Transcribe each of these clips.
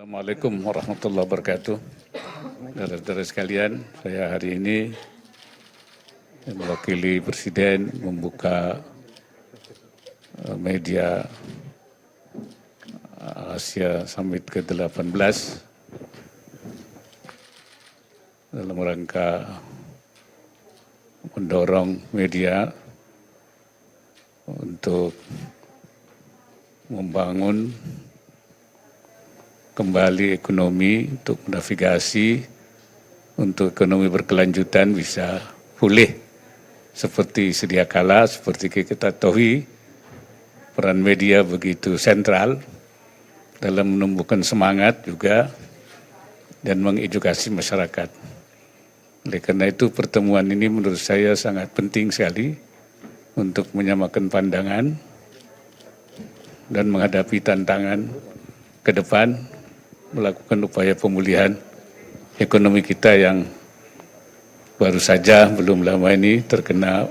Assalamualaikum warahmatullahi wabarakatuh. Saudara-saudara sekalian, saya hari ini mewakili Presiden membuka media Asia Summit ke-18 dalam rangka mendorong media untuk membangun kembali ekonomi, untuk navigasi, untuk ekonomi berkelanjutan bisa pulih seperti sedia kala, seperti kita tahu peran media begitu sentral dalam menumbuhkan semangat juga dan mengedukasi masyarakat. Oleh karena itu pertemuan ini menurut saya sangat penting sekali untuk menyamakan pandangan dan menghadapi tantangan ke depan, melakukan upaya pemulihan ekonomi kita yang baru saja belum lama ini terkena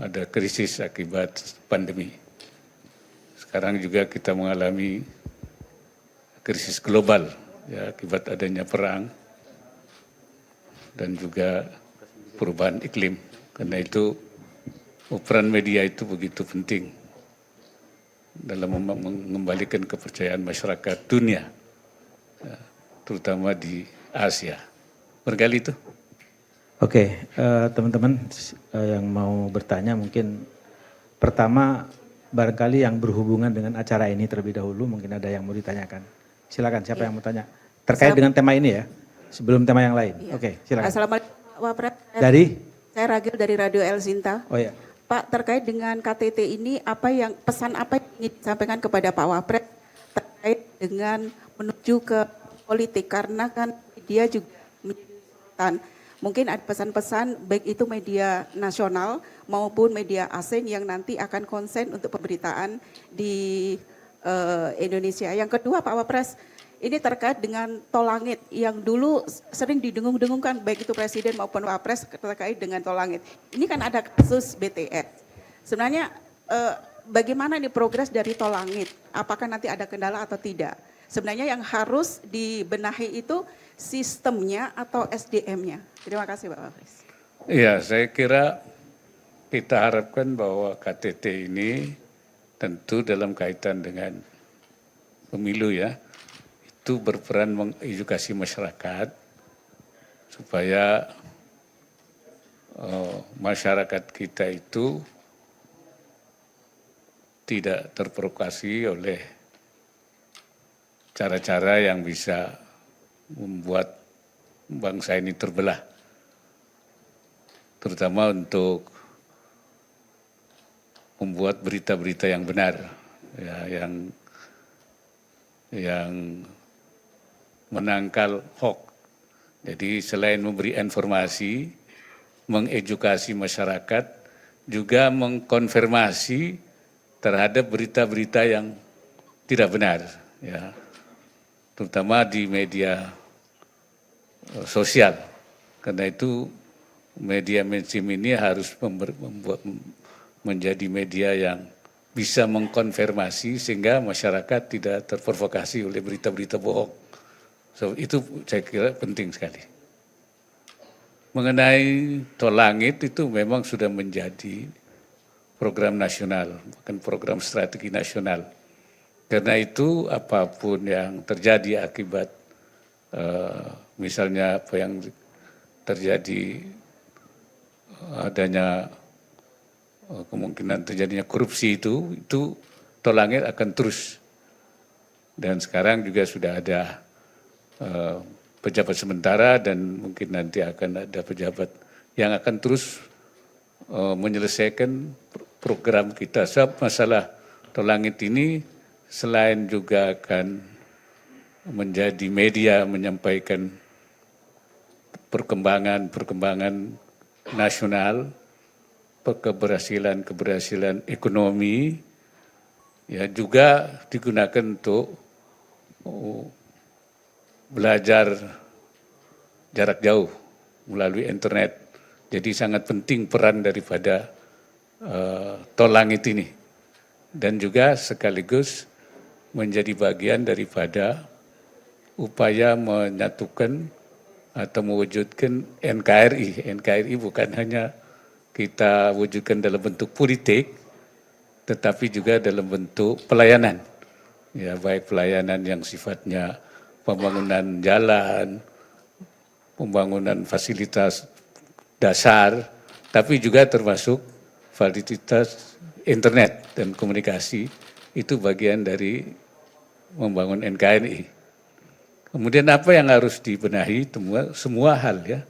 ada krisis akibat pandemi. Sekarang juga kita mengalami krisis global ya, akibat adanya perang dan juga perubahan iklim. Karena itu peran media itu begitu penting dalam mengembalikan kepercayaan masyarakat dunia, terutama di Asia. Barangkali itu. Oke, teman-teman yang mau bertanya mungkin pertama barangkali yang berhubungan dengan acara ini terlebih dahulu, mungkin ada yang mau ditanyakan. Silakan, siapa yang mau tanya? Terkait dengan tema ini ya, sebelum tema yang lain. Iya. Oke, silakan. Assalamualaikum Wapres. Dari? Saya Ragil dari Radio El Sinta. Oh ya. Pak, terkait dengan KTT ini, pesan apa yang ingin disampaikan kepada Pak Wapres terkait dengan menuju ke politik, karena kan dia juga menjadi mungkin ada pesan-pesan baik itu media nasional maupun media asing yang nanti akan konsen untuk pemberitaan di Indonesia. Yang kedua Pak Wapres, ini terkait dengan tol langit yang dulu sering didengung-dengungkan baik itu Presiden maupun Wapres terkait dengan tol langit. Ini kan ada kasus BTS. Sebenarnya bagaimana nih progres dari tol langit? Apakah nanti ada kendala atau tidak? Sebenarnya yang harus dibenahi itu sistemnya atau SDM-nya. Terima kasih Pak Wapres. Iya, saya kira kita harapkan bahwa KTT ini tentu dalam kaitan dengan pemilu ya, itu berperan mengedukasi masyarakat supaya masyarakat kita itu tidak terprovokasi oleh cara-cara yang bisa membuat bangsa ini terbelah, terutama untuk membuat berita-berita yang benar, ya, yang menangkal hoax. Jadi selain memberi informasi, mengedukasi masyarakat, juga mengkonfirmasi terhadap berita-berita yang tidak benar, ya, terutama di media sosial. Karena itu media mainstream ini harus menjadi media yang bisa mengkonfirmasi sehingga masyarakat tidak terprovokasi oleh berita-berita bohong. So, itu saya kira penting sekali. Mengenai tol langit itu memang sudah menjadi program nasional, bukan program strategi nasional. Karena itu apapun yang terjadi akibat misalnya apa yang terjadi adanya kemungkinan terjadinya korupsi itu tol langit akan terus. Dan sekarang juga sudah ada pejabat sementara dan mungkin nanti akan ada pejabat yang akan terus menyelesaikan program kita. Sebab masalah tol langit ini selain juga akan menjadi media menyampaikan perkembangan nasional, keberhasilan ekonomi, ya juga digunakan untuk belajar jarak jauh melalui internet. Jadi sangat penting peran daripada tol langit ini. Dan juga sekaligus menjadi bagian daripada upaya menyatukan atau mewujudkan NKRI. NKRI bukan hanya kita wujudkan dalam bentuk politik, tetapi juga dalam bentuk pelayanan. Ya, baik pelayanan yang sifatnya pembangunan jalan, pembangunan fasilitas dasar, tapi juga termasuk fasilitas internet dan komunikasi, itu bagian dari membangun NKRI. Kemudian apa yang harus dibenahi? Semua hal ya.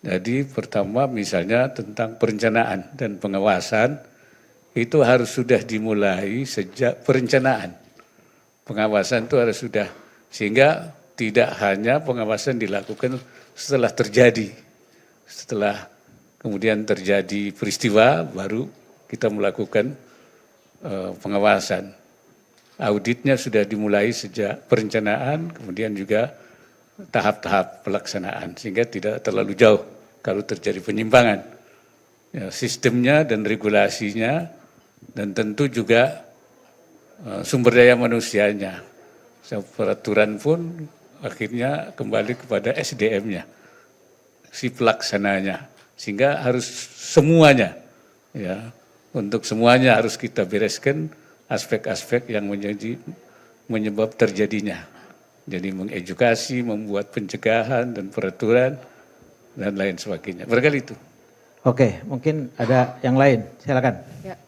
Jadi pertama misalnya tentang perencanaan dan pengawasan, itu harus sudah dimulai sejak perencanaan. Pengawasan itu harus sudah, sehingga tidak hanya pengawasan dilakukan setelah terjadi. Setelah kemudian terjadi peristiwa, baru kita melakukan pengawasan. Auditnya sudah dimulai sejak perencanaan, kemudian juga tahap-tahap pelaksanaan, sehingga tidak terlalu jauh kalau terjadi penyimpangan. Ya, sistemnya dan regulasinya, dan tentu juga sumber daya manusianya. Peraturan pun akhirnya kembali kepada SDM-nya, si pelaksananya, sehingga harus semuanya, ya, untuk semuanya harus kita bereskan aspek-aspek yang menyebab terjadinya. Jadi mengedukasi, membuat pencegahan dan peraturan dan lain sebagainya. Barangkali itu. Oke, mungkin ada yang lain. Silakan. Ya.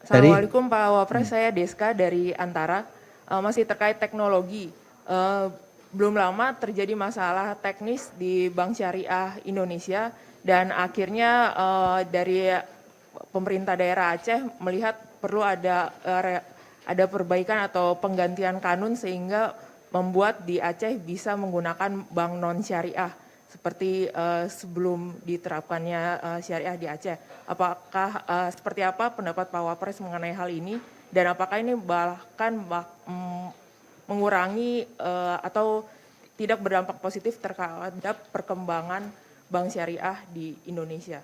Assalamualaikum Pak Wapres, saya Deska dari Antara. Masih terkait teknologi. Belum lama terjadi masalah teknis di Bank Syariah Indonesia dan akhirnya dari pemerintah daerah Aceh melihat perlu ada perbaikan atau penggantian kanun sehingga membuat di Aceh bisa menggunakan bank non syariah seperti sebelum diterapkannya syariah di Aceh. Apakah seperti apa pendapat Pak Wapres mengenai hal ini dan apakah ini bahkan mengurangi atau tidak berdampak positif terhadap perkembangan bank syariah di Indonesia?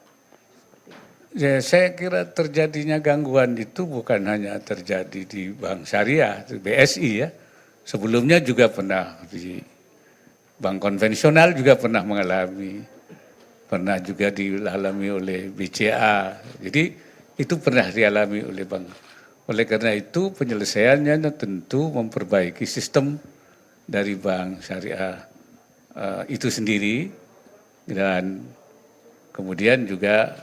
Ya, saya kira terjadinya gangguan itu bukan hanya terjadi di Bank Syariah, BSI ya. Sebelumnya juga pernah di bank konvensional juga pernah mengalami, pernah juga dialami oleh BCA. Jadi itu pernah dialami oleh bank. Oleh karena itu penyelesaiannya tentu memperbaiki sistem dari Bank Syariah itu sendiri, dan kemudian juga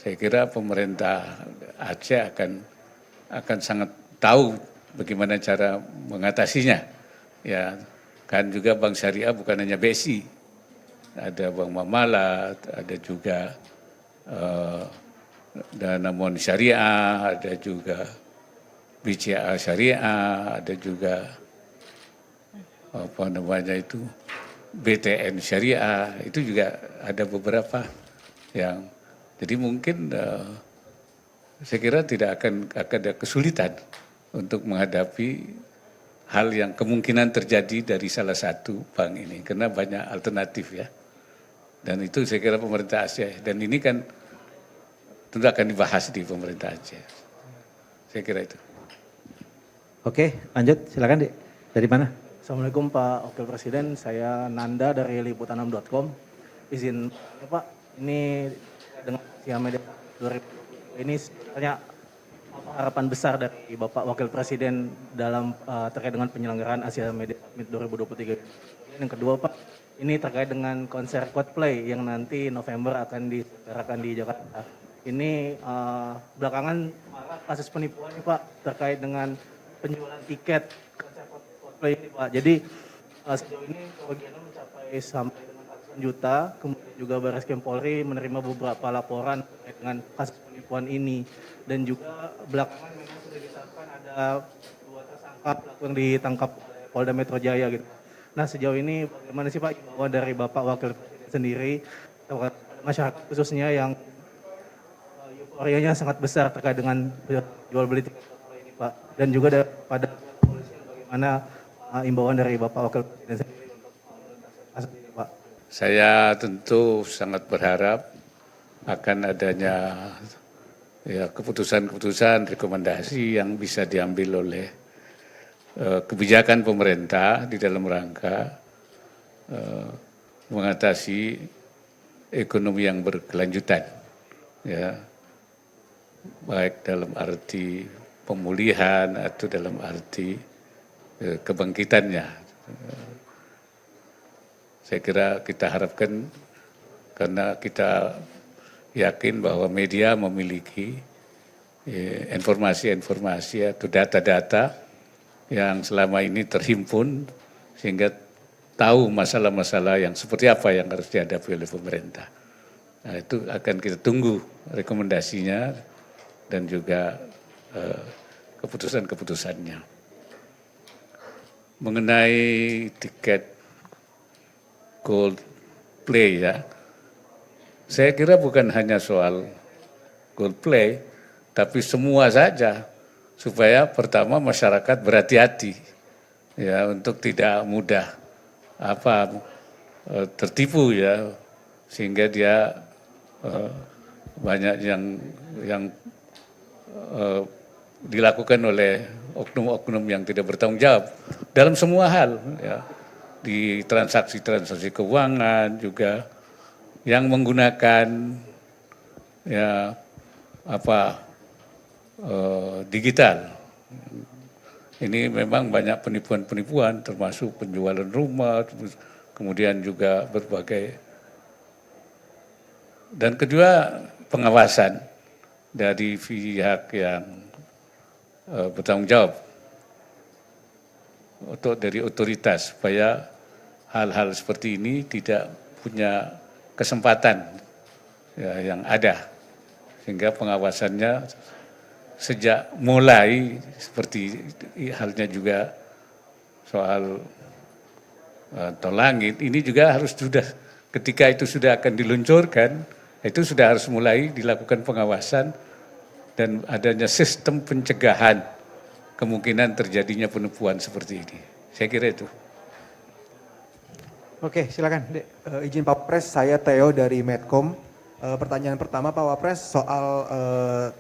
saya kira pemerintah Aceh akan sangat tahu bagaimana cara mengatasinya. Ya, kan juga Bank Syariah bukan hanya BSI, ada Bank Mamalat, ada juga Danamon Syariah, ada juga BCA Syariah, ada juga BTN Syariah, itu juga ada beberapa yang. Jadi mungkin saya kira tidak akan ada kesulitan untuk menghadapi hal yang kemungkinan terjadi dari salah satu bank ini, karena banyak alternatif ya. Dan itu saya kira pemerintah Aceh, dan ini kan tentu akan dibahas di pemerintah Aceh. Saya kira itu. Oke, lanjut. Silakan, Dik. Dari mana? Assalamualaikum Pak Wakil Presiden, saya Nanda dari liputanam.com. Izin Pak, ini dengan Asia Media 2020 ini sebenarnya harapan besar dari Bapak Wakil Presiden dalam terkait dengan penyelenggaraan Asia Media Summit 2023. Yang kedua Pak, ini terkait dengan konser Coldplay yang nanti November akan diselenggarakan di Jakarta. Ini belakangan kasus penipuan nih Pak terkait dengan penjualan tiket konser Coldplay ini Pak. Jadi sejauh ini kerugiannya mencapai sampai juta, kemudian juga Barreskrim Polri menerima beberapa laporan terkait dengan kasus penipuan ini, dan juga belakangan memang sudah ditetapkan ada 2 tersangka pelaku yang ditangkap oleh Polda Metro Jaya gitu. Nah sejauh ini bagaimana sih Pak imbauan dari Bapak Wakil Presiden sendiri terhadap masyarakat khususnya yang euforianya sangat besar terkait dengan jual beli tiket ini Pak, dan juga pada kepolisian bagaimana imbauan dari Bapak Wakil Presiden sendiri untuk kasus ini Pak? Saya tentu sangat berharap akan adanya ya keputusan-keputusan rekomendasi yang bisa diambil oleh kebijakan pemerintah di dalam rangka mengatasi ekonomi yang berkelanjutan, ya, baik dalam arti pemulihan atau dalam arti kebangkitannya. Saya kira kita harapkan, karena kita yakin bahwa media memiliki informasi-informasi atau data-data yang selama ini terhimpun sehingga tahu masalah-masalah yang seperti apa yang harus dihadapi oleh pemerintah. Nah, itu akan kita tunggu rekomendasinya dan juga keputusan-keputusannya. Mengenai tiket Coldplay, ya, saya kira bukan hanya soal Coldplay, tapi semua saja, supaya pertama masyarakat berhati-hati, ya, untuk tidak mudah tertipu, ya, sehingga dia banyak yang dilakukan oleh oknum-oknum yang tidak bertanggung jawab dalam semua hal, ya, di transaksi-transaksi keuangan juga, yang menggunakan, ya, digital. Ini memang banyak penipuan-penipuan, termasuk penjualan rumah, kemudian juga berbagai. Dan kedua, pengawasan dari pihak yang bertanggung jawab, dari otoritas, supaya hal-hal seperti ini tidak punya kesempatan, ya, yang ada, sehingga pengawasannya sejak mulai, seperti halnya juga soal tol langit, ini juga harus sudah, ketika itu sudah akan diluncurkan, itu sudah harus mulai dilakukan pengawasan dan adanya sistem pencegahan kemungkinan terjadinya penipuan seperti ini. Saya kira itu. Oke, silakan, Dek. Izin Pak Wapres, saya Theo dari Medcom. Pertanyaan pertama Pak Wapres soal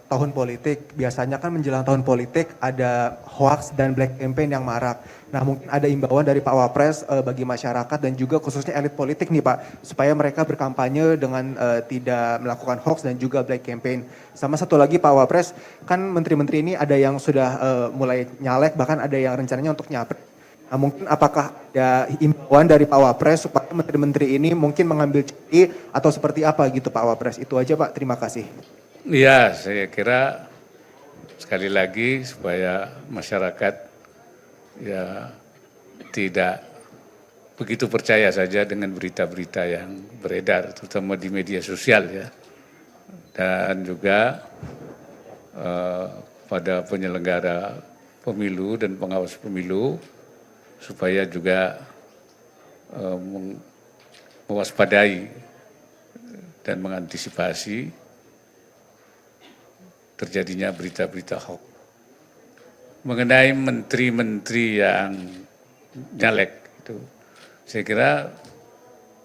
tahun politik. Biasanya kan menjelang tahun politik ada hoax dan black campaign yang marak. Nah, mungkin ada imbauan dari Pak Wapres bagi masyarakat dan juga khususnya elit politik nih Pak, supaya mereka berkampanye dengan tidak melakukan hoax dan juga black campaign. Sama satu lagi Pak Wapres, kan menteri-menteri ini ada yang sudah mulai nyalek, bahkan ada yang rencananya untuk nyapres. Nah, mungkin apakah ada imbauan dari Pak Wapres supaya menteri-menteri ini mungkin mengambil cuti atau seperti apa gitu Pak Wapres? Itu aja Pak, terima kasih. Iya, saya kira sekali lagi supaya masyarakat, ya, tidak begitu percaya saja dengan berita-berita yang beredar, terutama di media sosial, ya. Dan juga pada penyelenggara pemilu dan pengawas pemilu, supaya juga mewaspadai dan mengantisipasi terjadinya berita-berita hoax. Mengenai menteri-menteri yang nyalek, itu saya kira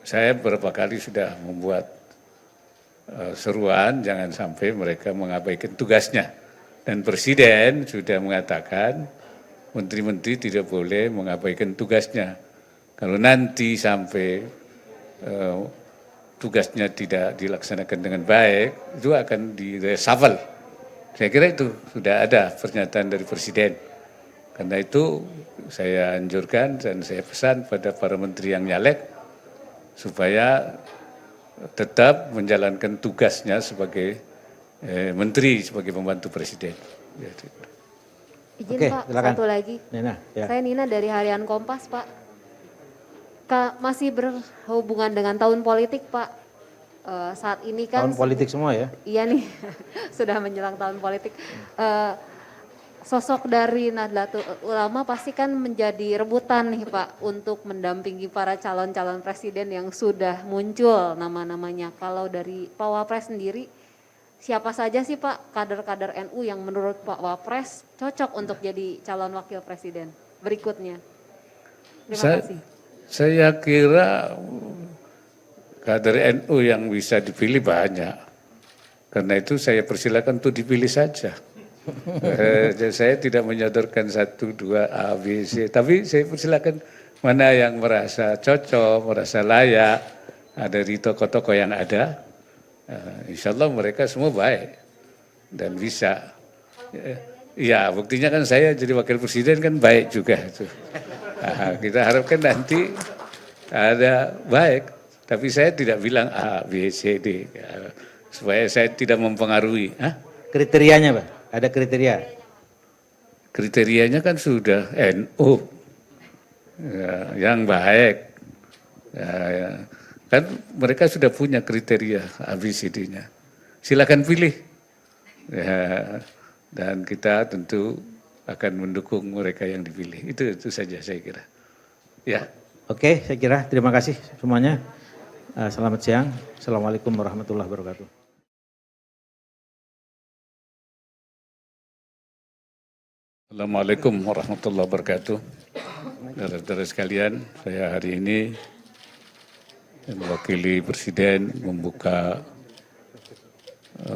saya beberapa kali sudah membuat seruan jangan sampai mereka mengabaikan tugasnya. Dan Presiden sudah mengatakan menteri-menteri tidak boleh mengabaikan tugasnya. Kalau nanti sampai tugasnya tidak dilaksanakan dengan baik, itu akan di-reshuffle. Saya kira itu sudah ada pernyataan dari Presiden. Karena itu saya anjurkan dan saya pesan pada para menteri yang nyalek supaya tetap menjalankan tugasnya sebagai menteri, sebagai pembantu Presiden. Izin Oke, Pak, silakan. satu lagi. Nina, ya. Saya Nina dari Harian Kompas Pak. Masih berhubungan dengan tahun politik Pak. Saat ini kan Tahun politik semua, ya. Iya nih, sudah menjelang tahun politik. Sosok dari Nahdlatul Ulama pasti kan menjadi rebutan nih Pak untuk mendampingi para calon-calon presiden yang sudah muncul nama-namanya. Kalau dari Pak Wapres sendiri, siapa saja sih Pak kader-kader NU yang menurut Pak Wapres cocok untuk jadi calon wakil presiden berikutnya? Terima kasih. Saya kira kader NU yang bisa dipilih banyak. Karena itu saya persilakan untuk dipilih saja. Saya tidak menyodorkan 1, 2, A, B, C, tapi saya persilakan mana yang merasa cocok, merasa layak, ada di tokoh-tokoh yang ada, insya Allah mereka semua baik dan bisa. Ya, buktinya kan saya jadi wakil presiden kan baik juga itu. Kita harapkan nanti ada baik, tapi saya tidak bilang A, B, C, D, supaya saya tidak mempengaruhi. Kriterianya, Pak? Ada kriteria? Kriterianya kan sudah NU, yang baik. Kan mereka sudah punya kriteria ABCD-nya. Silakan pilih. Dan kita tentu akan mendukung mereka yang dipilih. Itu saja saya kira. Ya. Oke, saya kira terima kasih semuanya. Selamat siang. Assalamualaikum warahmatullahi wabarakatuh. Assalamualaikum warahmatullahi wabarakatuh. Saudara-saudara sekalian, saya hari ini mewakili Presiden membuka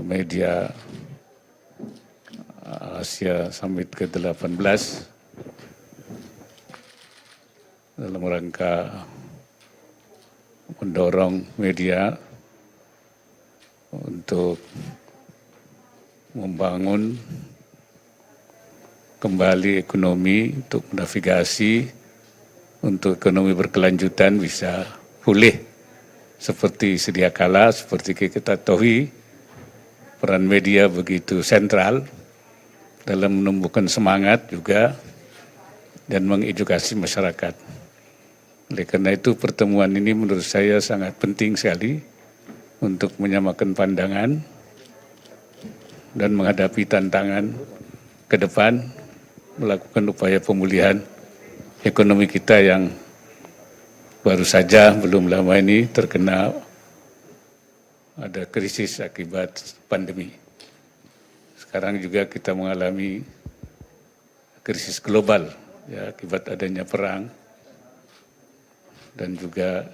media Asia Summit ke-18 dalam rangka mendorong media untuk membangun kembali ekonomi untuk navigasi, untuk ekonomi berkelanjutan bisa pulih seperti sedia kala, seperti kita ketahui peran media begitu sentral dalam menumbuhkan semangat juga dan mengedukasi masyarakat. Oleh karena itu pertemuan ini menurut saya sangat penting sekali untuk menyamakan pandangan dan menghadapi tantangan ke depan, melakukan upaya pemulihan ekonomi kita yang baru saja belum lama ini terkena ada krisis akibat pandemi. Sekarang juga kita mengalami krisis global ya, akibat adanya perang dan juga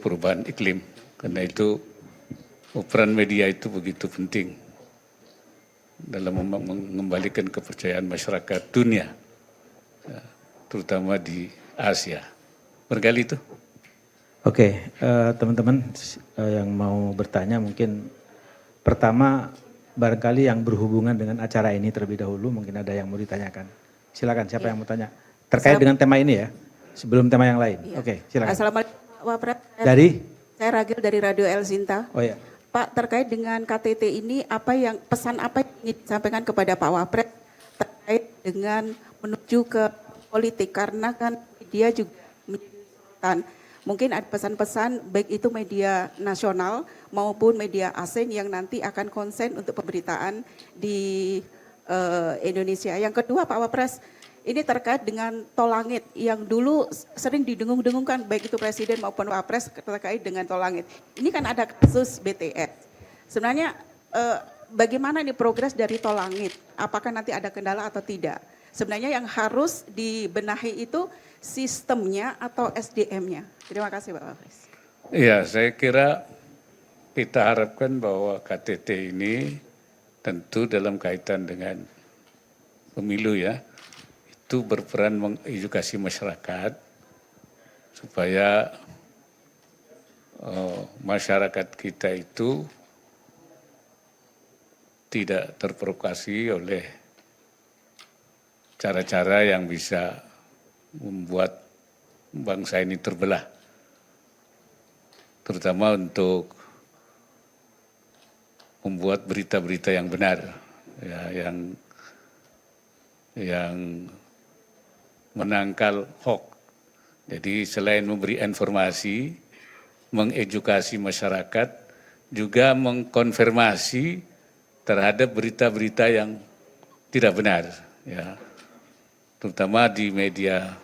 perubahan iklim. Karena itu peran media itu begitu penting dalam mengembalikan kepercayaan masyarakat dunia, ya, terutama di Asia. Barangkali itu. Oke, teman-teman yang mau bertanya mungkin pertama barangkali yang berhubungan dengan acara ini terlebih dahulu, mungkin ada yang mau ditanyakan. Silakan, siapa yang mau tanya? Terkait dengan tema ini ya, sebelum tema yang lain. Iya. Oke, silakan. Assalamualaikum Pak Wapres. Dari? Saya Ragil dari Radio El Sinta. Oh ya. Pak, terkait dengan KTT ini, pesan apa yang ingin disampaikan kepada Pak Wapres terkait dengan menuju ke politik, karena kan dia juga menjadi sorotan. Mungkin ada pesan-pesan baik itu media nasional maupun media asing yang nanti akan konsen untuk pemberitaan di Indonesia. Yang kedua Pak Wapres, ini terkait dengan tol langit yang dulu sering didengung-dengungkan baik itu Presiden maupun Wapres terkait dengan tol langit. Ini kan ada kasus BTS. Sebenarnya bagaimana nih progres dari tol langit? Apakah nanti ada kendala atau tidak? Sebenarnya yang harus dibenahi itu sistemnya atau SDM-nya. Terima kasih Pak Wapres. Iya, saya kira kita harapkan bahwa KTT ini tentu dalam kaitan dengan pemilu ya, itu berperan mengedukasi masyarakat supaya masyarakat kita itu tidak terprovokasi oleh cara-cara yang bisa membuat bangsa ini terbelah, terutama untuk membuat berita-berita yang benar, ya, yang menangkal hoax. Jadi selain memberi informasi, mengedukasi masyarakat, juga mengkonfirmasi terhadap berita-berita yang tidak benar, ya, terutama di media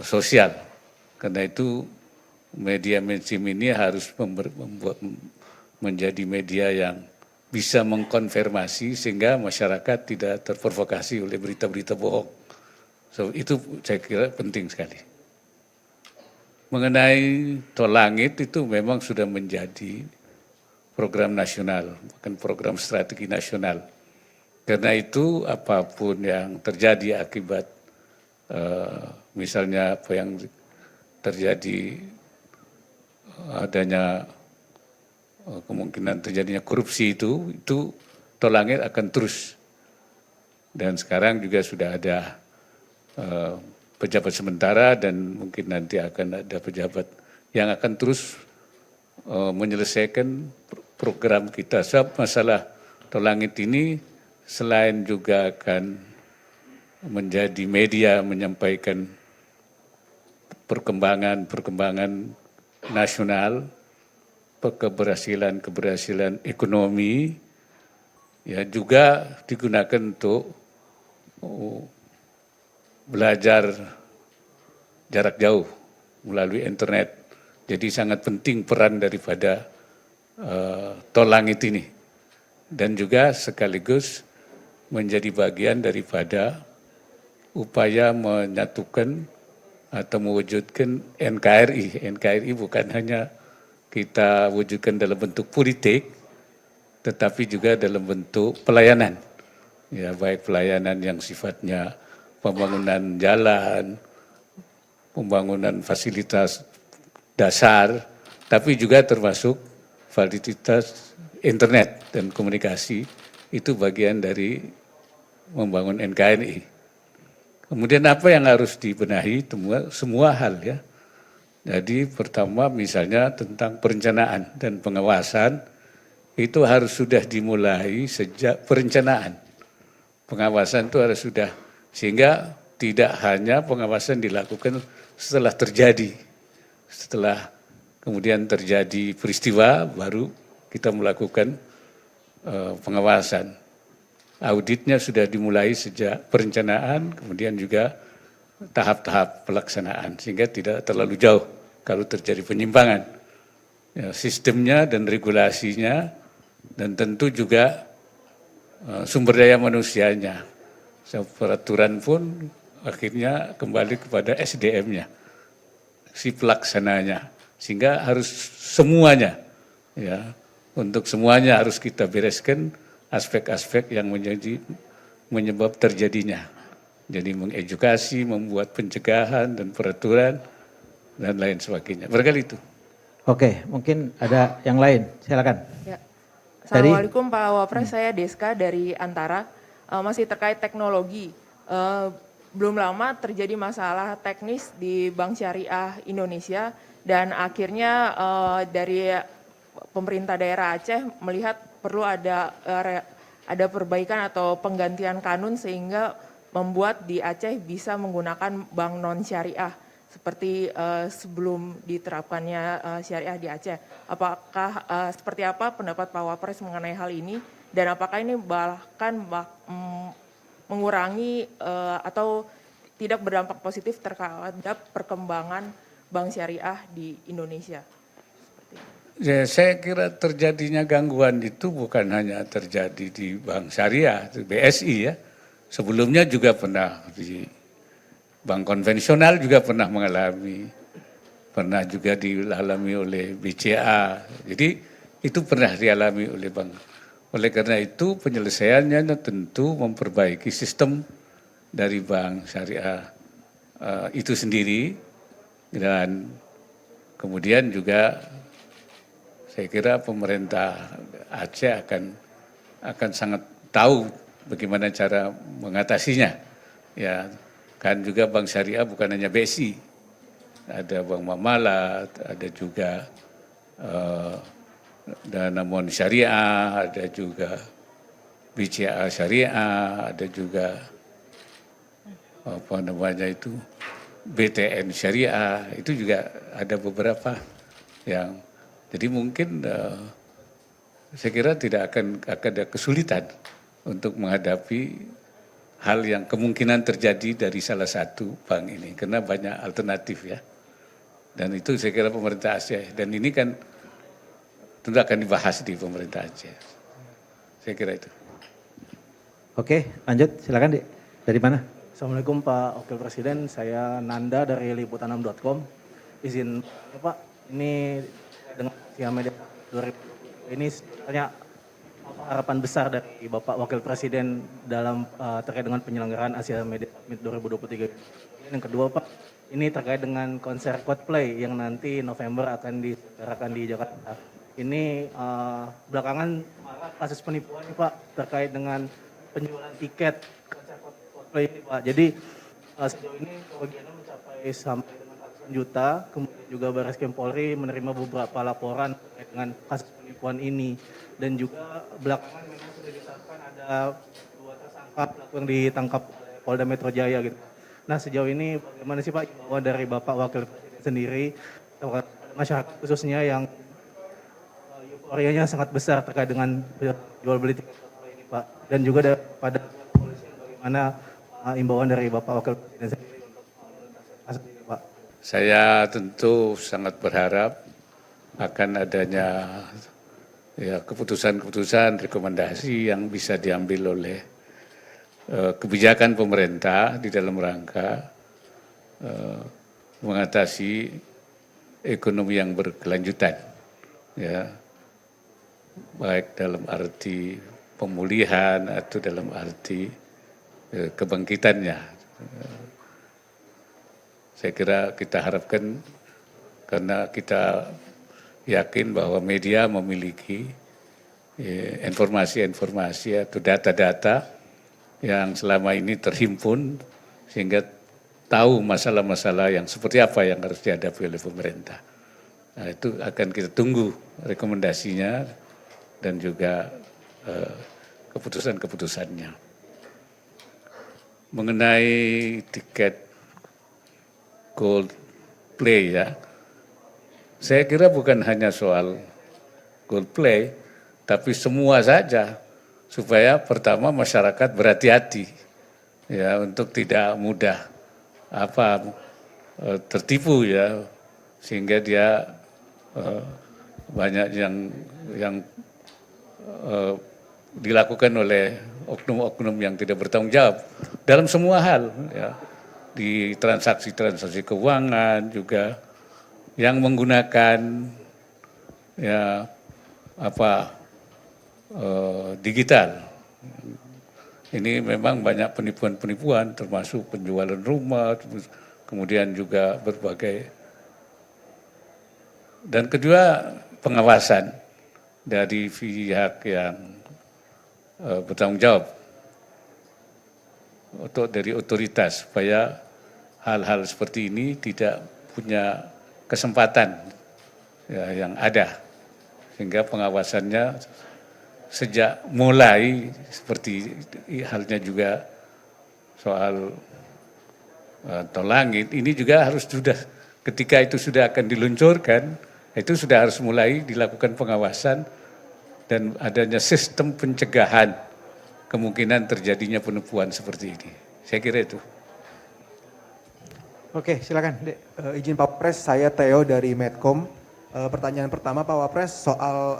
sosial. Karena itu media mainstream ini harus menjadi media yang bisa mengkonfirmasi sehingga masyarakat tidak terprovokasi oleh berita-berita bohong. So, itu saya kira penting sekali. Mengenai tol langit itu memang sudah menjadi program nasional, bahkan program strategi nasional. Karena itu apapun yang terjadi akibat misalnya apa yang terjadi adanya kemungkinan terjadinya korupsi itu Tol Langit akan terus. Dan sekarang juga sudah ada pejabat sementara dan mungkin nanti akan ada pejabat yang akan terus menyelesaikan program kita. Sebab masalah Tol Langit ini selain juga akan menjadi media menyampaikan perkembangan nasional, keberhasilan ekonomi, ya juga digunakan untuk belajar jarak jauh melalui internet. Jadi sangat penting peran daripada Tol Langit ini. Dan juga sekaligus menjadi bagian daripada upaya menyatukan atau mewujudkan NKRI. NKRI bukan hanya kita wujudkan dalam bentuk politik, tetapi juga dalam bentuk pelayanan. Ya, baik pelayanan yang sifatnya pembangunan jalan, pembangunan fasilitas dasar, tapi juga termasuk fasilitas internet dan komunikasi. Itu bagian dari membangun NKRI. Kemudian apa yang harus dibenahi? Semua hal ya. Jadi pertama misalnya tentang perencanaan dan pengawasan, itu harus sudah dimulai sejak perencanaan. Pengawasan itu harus sudah, sehingga tidak hanya pengawasan dilakukan setelah terjadi. Setelah kemudian terjadi peristiwa, baru kita melakukan pengawasan. Auditnya sudah dimulai sejak perencanaan, kemudian juga tahap-tahap pelaksanaan, sehingga tidak terlalu jauh kalau terjadi penyimpangan. Ya, sistemnya dan regulasinya, dan tentu juga sumber daya manusianya. Peraturan pun akhirnya kembali kepada SDM-nya, si pelaksananya, sehingga harus semuanya, ya, untuk semuanya harus kita bereskan aspek-aspek yang menyebab terjadinya. Jadi mengedukasi, membuat pencegahan dan peraturan dan lain sebagainya. Barangkali itu. Oke, mungkin ada yang lain. Silakan. Ya. Assalamualaikum Pak Wapres, saya Deska dari Antara. Masih terkait teknologi. Belum lama terjadi masalah teknis di Bank Syariah Indonesia dan akhirnya dari pemerintah daerah Aceh melihat perlu ada perbaikan atau penggantian kanun sehingga membuat di Aceh bisa menggunakan bank non syariah seperti sebelum diterapkannya syariah di Aceh. Apakah seperti apa pendapat Pak Wapres mengenai hal ini dan apakah ini bahkan mengurangi atau tidak berdampak positif terhadap perkembangan bank syariah di Indonesia? Ya, saya kira terjadinya gangguan itu bukan hanya terjadi di Bank Syariah, BSI ya. Sebelumnya juga pernah di bank konvensional juga pernah mengalami. Pernah juga dialami oleh BCA. Jadi itu pernah dialami oleh bank. Oleh karena itu penyelesaiannya tentu memperbaiki sistem dari Bank Syariah itu sendiri. Dan kemudian juga saya kira pemerintah Aceh akan sangat tahu bagaimana cara mengatasinya. Ya, kan juga Bank Syariah bukan hanya BSI, ada Bank Muamalat, ada juga Danamon Syariah, ada juga BCA Syariah, ada juga BTN Syariah, itu juga ada beberapa yang. Jadi mungkin saya kira tidak akan ada kesulitan untuk menghadapi hal yang kemungkinan terjadi dari salah satu bank ini. Karena banyak alternatif ya. Dan itu saya kira pemerintah Aceh. Dan ini kan tentu akan dibahas di pemerintah Aceh. Saya kira itu. Oke, lanjut. Silakan, Dik. Dari mana? Assalamualaikum Pak Wakil Presiden, saya Nanda dari liputan6.com. Izin Pak, ini dengan Siamedia 2020 ini sebenarnya apa harapan besar dari Bapak Wakil Presiden dalam terkait dengan penyelenggaraan Asia Media Summit 2023. Yang kedua Pak, ini terkait dengan konser Coldplay yang nanti November akan diselenggarakan di Jakarta. Ini belakangan marak kasus penipuan nih Pak terkait dengan penjualan tiket konser Coldplay ini Pak. Jadi sejauh ini kerugiannya mencapai sampai dengan ratusan juta. Kemudian juga Barreskrim Polri menerima beberapa laporan terkait dengan kasus penipuan ini. Dan juga belakangan memang sudah ditetapkan ada 2 tersangka pelaku yang ditangkap oleh Polda Metro Jaya gitu. Nah sejauh ini bagaimana sih Pak imbauan dari Bapak Wakil Presiden sendiri kepada masyarakat khususnya yang euforianya sangat besar terkait dengan jual beli tiket ini Pak, dan juga pada kepolisian bagaimana imbauan dari Bapak Wakil Presiden sendiri untuk kasus ini Pak. Saya tentu sangat berharap akan adanya keputusan-keputusan, rekomendasi yang bisa diambil oleh kebijakan pemerintah di dalam rangka mengatasi ekonomi yang berkelanjutan, ya, baik dalam arti pemulihan atau dalam arti kebangkitannya. Saya kira kita harapkan, karena kita yakin bahwa media memiliki informasi-informasi atau data-data yang selama ini terhimpun sehingga tahu masalah-masalah yang seperti apa yang harus dihadapi oleh pemerintah. Nah, itu akan kita tunggu rekomendasinya dan juga keputusan-keputusannya. Mengenai tiket Coldplay ya, saya kira bukan hanya soal Coldplay, tapi semua saja, supaya pertama masyarakat berhati-hati ya untuk tidak mudah tertipu ya, sehingga dia banyak yang dilakukan oleh oknum-oknum yang tidak bertanggung jawab dalam semua hal ya, di transaksi-transaksi keuangan juga, yang menggunakan digital. Ini memang banyak penipuan-penipuan, termasuk penjualan rumah, kemudian juga berbagai. Dan kedua, pengawasan dari pihak yang bertanggung jawab, dari otoritas, supaya hal-hal seperti ini tidak punya kesempatan ya, yang ada, sehingga pengawasannya sejak mulai, seperti halnya juga soal tol langit, ini juga harus sudah, ketika itu sudah akan diluncurkan, itu sudah harus mulai dilakukan pengawasan dan adanya sistem pencegahan kemungkinan terjadinya penipuan seperti ini. Saya kira itu. Oke, silakan Dek. Izin Pak Wapres, saya Theo dari Medcom. Pertanyaan pertama Pak Wapres soal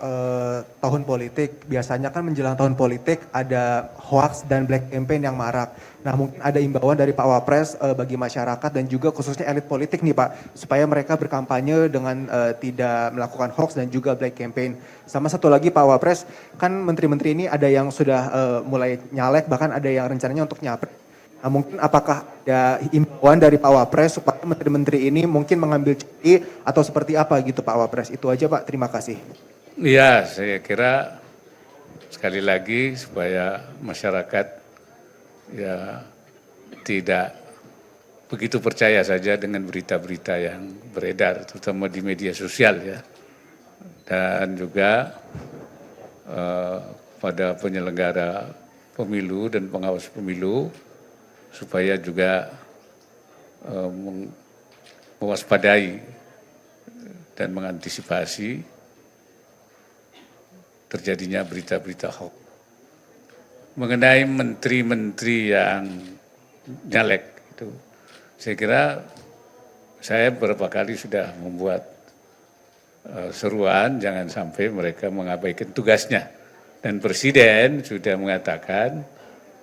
tahun politik. Biasanya kan menjelang tahun politik ada hoax dan black campaign yang marak. Nah mungkin ada imbauan dari Pak Wapres bagi masyarakat dan juga khususnya elit politik nih Pak, supaya mereka berkampanye dengan tidak melakukan hoax dan juga black campaign. Sama satu lagi Pak Wapres, kan menteri-menteri ini ada yang sudah mulai nyalek, bahkan ada yang rencananya untuk nyapres. Nah, mungkin apakah ada imbauan dari Pak Wapres supaya menteri-menteri ini mungkin mengambil cuti atau seperti apa gitu Pak Wapres? Itu aja Pak, terima kasih. Iya, saya kira sekali lagi supaya masyarakat ya tidak begitu percaya saja dengan berita-berita yang beredar, terutama di media sosial ya. Dan juga pada penyelenggara pemilu dan pengawas pemilu, supaya juga mewaspadai dan mengantisipasi terjadinya berita-berita hoax. Mengenai menteri-menteri yang nyalek itu, saya kira saya beberapa kali sudah membuat seruan jangan sampai mereka mengabaikan tugasnya. Dan Presiden sudah mengatakan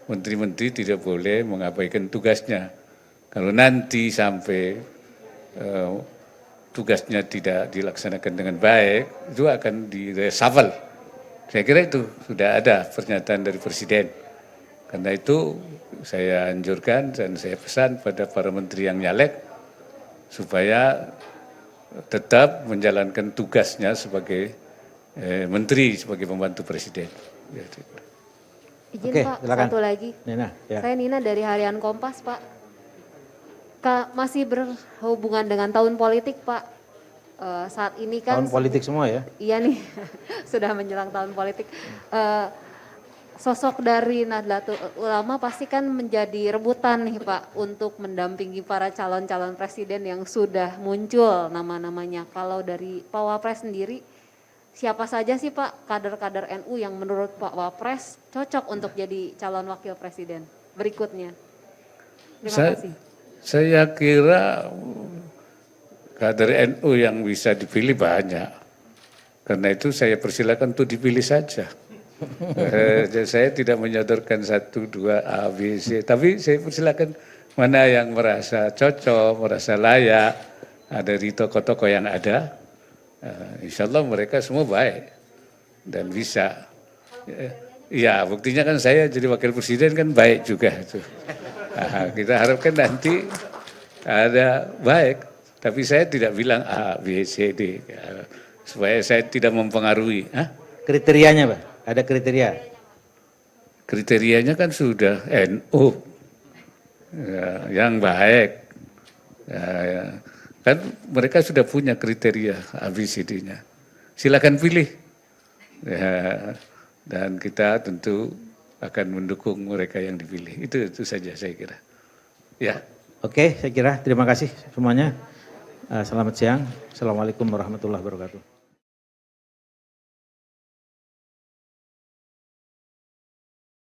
menteri-menteri tidak boleh mengabaikan tugasnya. Kalau nanti sampai tugasnya tidak dilaksanakan dengan baik, itu akan di-reshuffle Saya kira itu sudah ada pernyataan dari Presiden. Karena itu saya anjurkan dan saya pesan pada para menteri yang nyalek supaya tetap menjalankan tugasnya sebagai menteri, sebagai pembantu Presiden. Izin Oke, Pak, silakan. satu lagi. Nina, ya. Saya Nina dari Harian Kompas, Pak. Masih berhubungan dengan tahun politik, Pak. Saat ini kan Tahun politik semua ya. iya nih, sudah menjelang tahun politik. Sosok dari Nahdlatul Ulama pasti kan menjadi rebutan nih Pak untuk mendampingi para calon-calon presiden yang sudah muncul nama-namanya. Kalau dari Pak Wapres sendiri, siapa saja sih Pak kader-kader NU yang menurut Pak Wapres cocok untuk jadi calon wakil presiden berikutnya? Terima kasih. Saya kira kader NU yang bisa dipilih banyak. Karena itu saya persilakan untuk dipilih saja. Saya tidak menyodorkan 1, 2, A, B, C. Tapi saya persilakan mana yang merasa cocok, merasa layak. Dari tokoh-tokoh yang ada. Insya Allah mereka semua baik. Dan bisa. Ya buktinya kan saya jadi wakil presiden kan baik juga. Kita harapkan nanti ada baik. Tapi saya tidak bilang A, B, C, D. Supaya saya tidak mempengaruhi. Kriterianya Pak, ada kriteria. Kriterianya kan sudah NU. Yang baik. Kan mereka sudah punya kriteria ABCD-nya. Silakan pilih. Dan kita tentu akan mendukung mereka yang dipilih. Itu saja saya kira. Ya. Oke, saya kira terima kasih semuanya. Selamat siang. Assalamualaikum warahmatullahi wabarakatuh.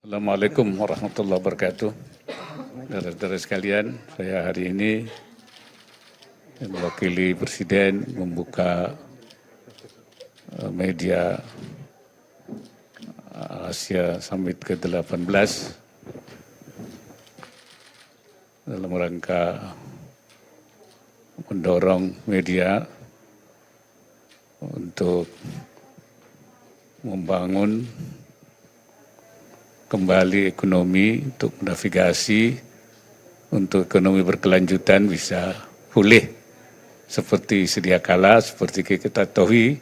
Assalamualaikum warahmatullahi wabarakatuh. Saudara-saudara sekalian, saya hari ini mewakili Presiden membuka media Asia Summit ke-18 dalam rangka mendorong media untuk membangun kembali ekonomi untuk navigasi untuk ekonomi berkelanjutan bisa pulih seperti sedia kala, seperti kita tahu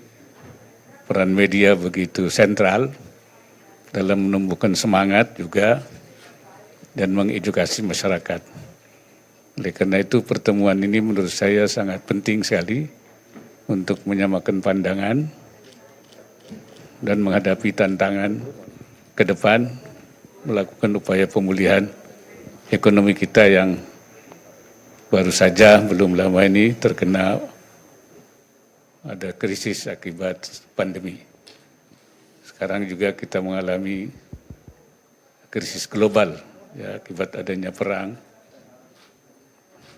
peran media begitu sentral dalam menumbuhkan semangat juga dan mengedukasi masyarakat. Oleh karena itu pertemuan ini menurut saya sangat penting sekali untuk menyamakan pandangan dan menghadapi tantangan ke depan, melakukan upaya pemulihan ekonomi kita yang baru saja belum lama ini terkena ada krisis akibat pandemi. Sekarang juga kita mengalami krisis global ya, akibat adanya perang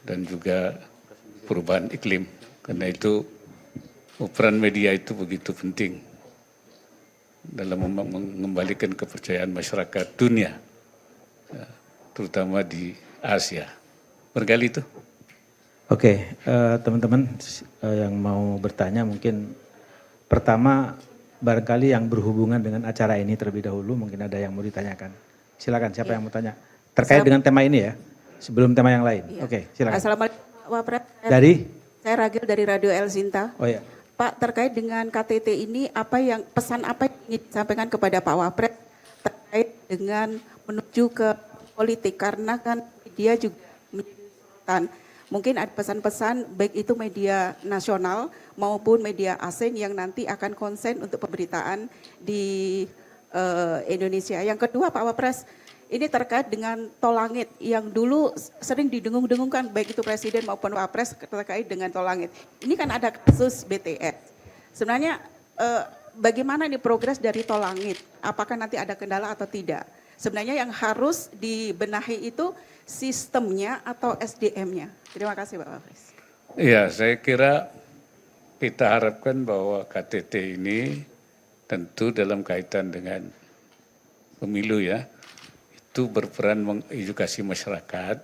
dan juga perubahan iklim. Karena itu peran media itu begitu penting dalam mengembalikan kepercayaan masyarakat dunia, ya, terutama di Asia. Barangkali itu. Oke, teman-teman yang mau bertanya mungkin pertama barangkali yang berhubungan dengan acara ini terlebih dahulu, mungkin ada yang mau ditanyakan. Silakan, siapa yang mau tanya? Terkait dengan tema ini ya, sebelum tema yang lain. Iya. Oke, silakan. Assalamualaikum Pak Wapres. Dari? Saya Ragil dari Radio El Sinta. Oh ya. Pak, terkait dengan KTT ini pesan apa yang ingin disampaikan kepada Pak Wapres terkait dengan menuju ke politik, karena kan dia juga menjadi mungkin ada pesan-pesan baik itu media nasional maupun media asing yang nanti akan konsen untuk pemberitaan di Indonesia. Yang kedua Pak Wapres, ini terkait dengan tol langit yang dulu sering didengung-dengungkan baik itu Presiden maupun Wapres terkait dengan tol langit. Ini kan ada kasus BTS. Sebenarnya bagaimana nih progres dari tol langit? Apakah nanti ada kendala atau tidak? Sebenarnya yang harus dibenahi itu sistemnya atau SDM-nya. Terima kasih Pak Wapres. Iya, saya kira kita harapkan bahwa KTT ini tentu dalam kaitan dengan pemilu ya, itu berperan mengedukasi masyarakat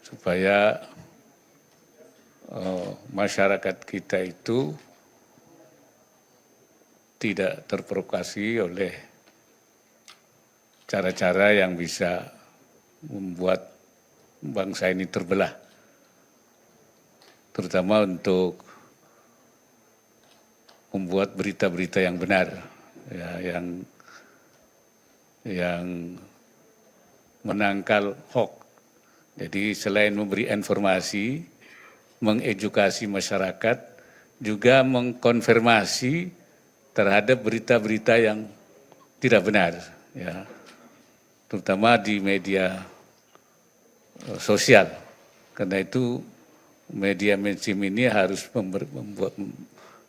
supaya masyarakat kita itu tidak terprovokasi oleh cara-cara yang bisa membuat bangsa ini terbelah, terutama untuk membuat berita-berita yang benar, ya, yang menangkal hoax. Jadi selain memberi informasi, mengedukasi masyarakat, juga mengkonfirmasi terhadap berita-berita yang tidak benar, ya, terutama di media sosial. Karena itu media mainstream ini harus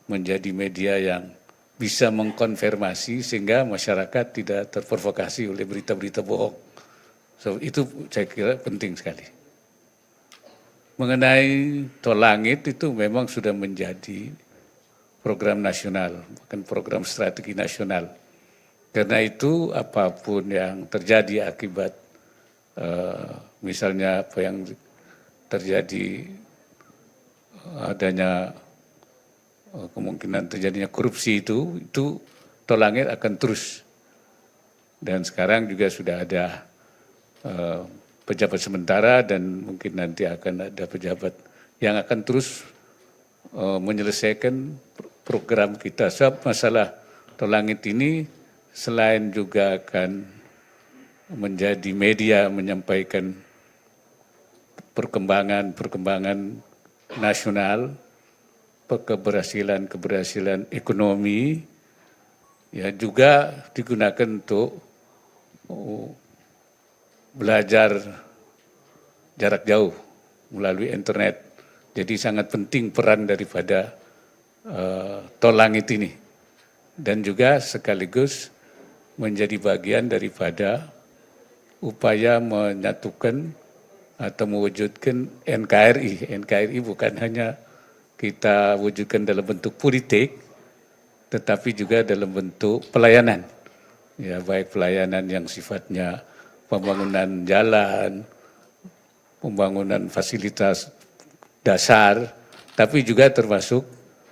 menjadi media yang bisa mengkonfirmasi sehingga masyarakat tidak terprovokasi oleh berita-berita bohong. So, itu saya kira penting sekali. Mengenai tol langit itu memang sudah menjadi program nasional, bukan program strategi nasional. Karena itu apapun yang terjadi akibat misalnya apa yang terjadi adanya kemungkinan terjadinya korupsi itu tol langit akan terus. Dan sekarang juga sudah ada pejabat sementara dan mungkin nanti akan ada pejabat yang akan terus menyelesaikan program kita. Sebab masalah tol langit ini selain juga akan menjadi media menyampaikan perkembangan nasional, keberhasilan ekonomi, ya juga digunakan untuk belajar jarak jauh melalui internet. Jadi sangat penting peran daripada tol langit ini. Dan juga sekaligus menjadi bagian daripada upaya menyatukan atau mewujudkan NKRI. NKRI bukan hanya kita wujudkan dalam bentuk politik, tetapi juga dalam bentuk pelayanan. Ya, baik pelayanan yang sifatnya pembangunan jalan, pembangunan fasilitas dasar, tapi juga termasuk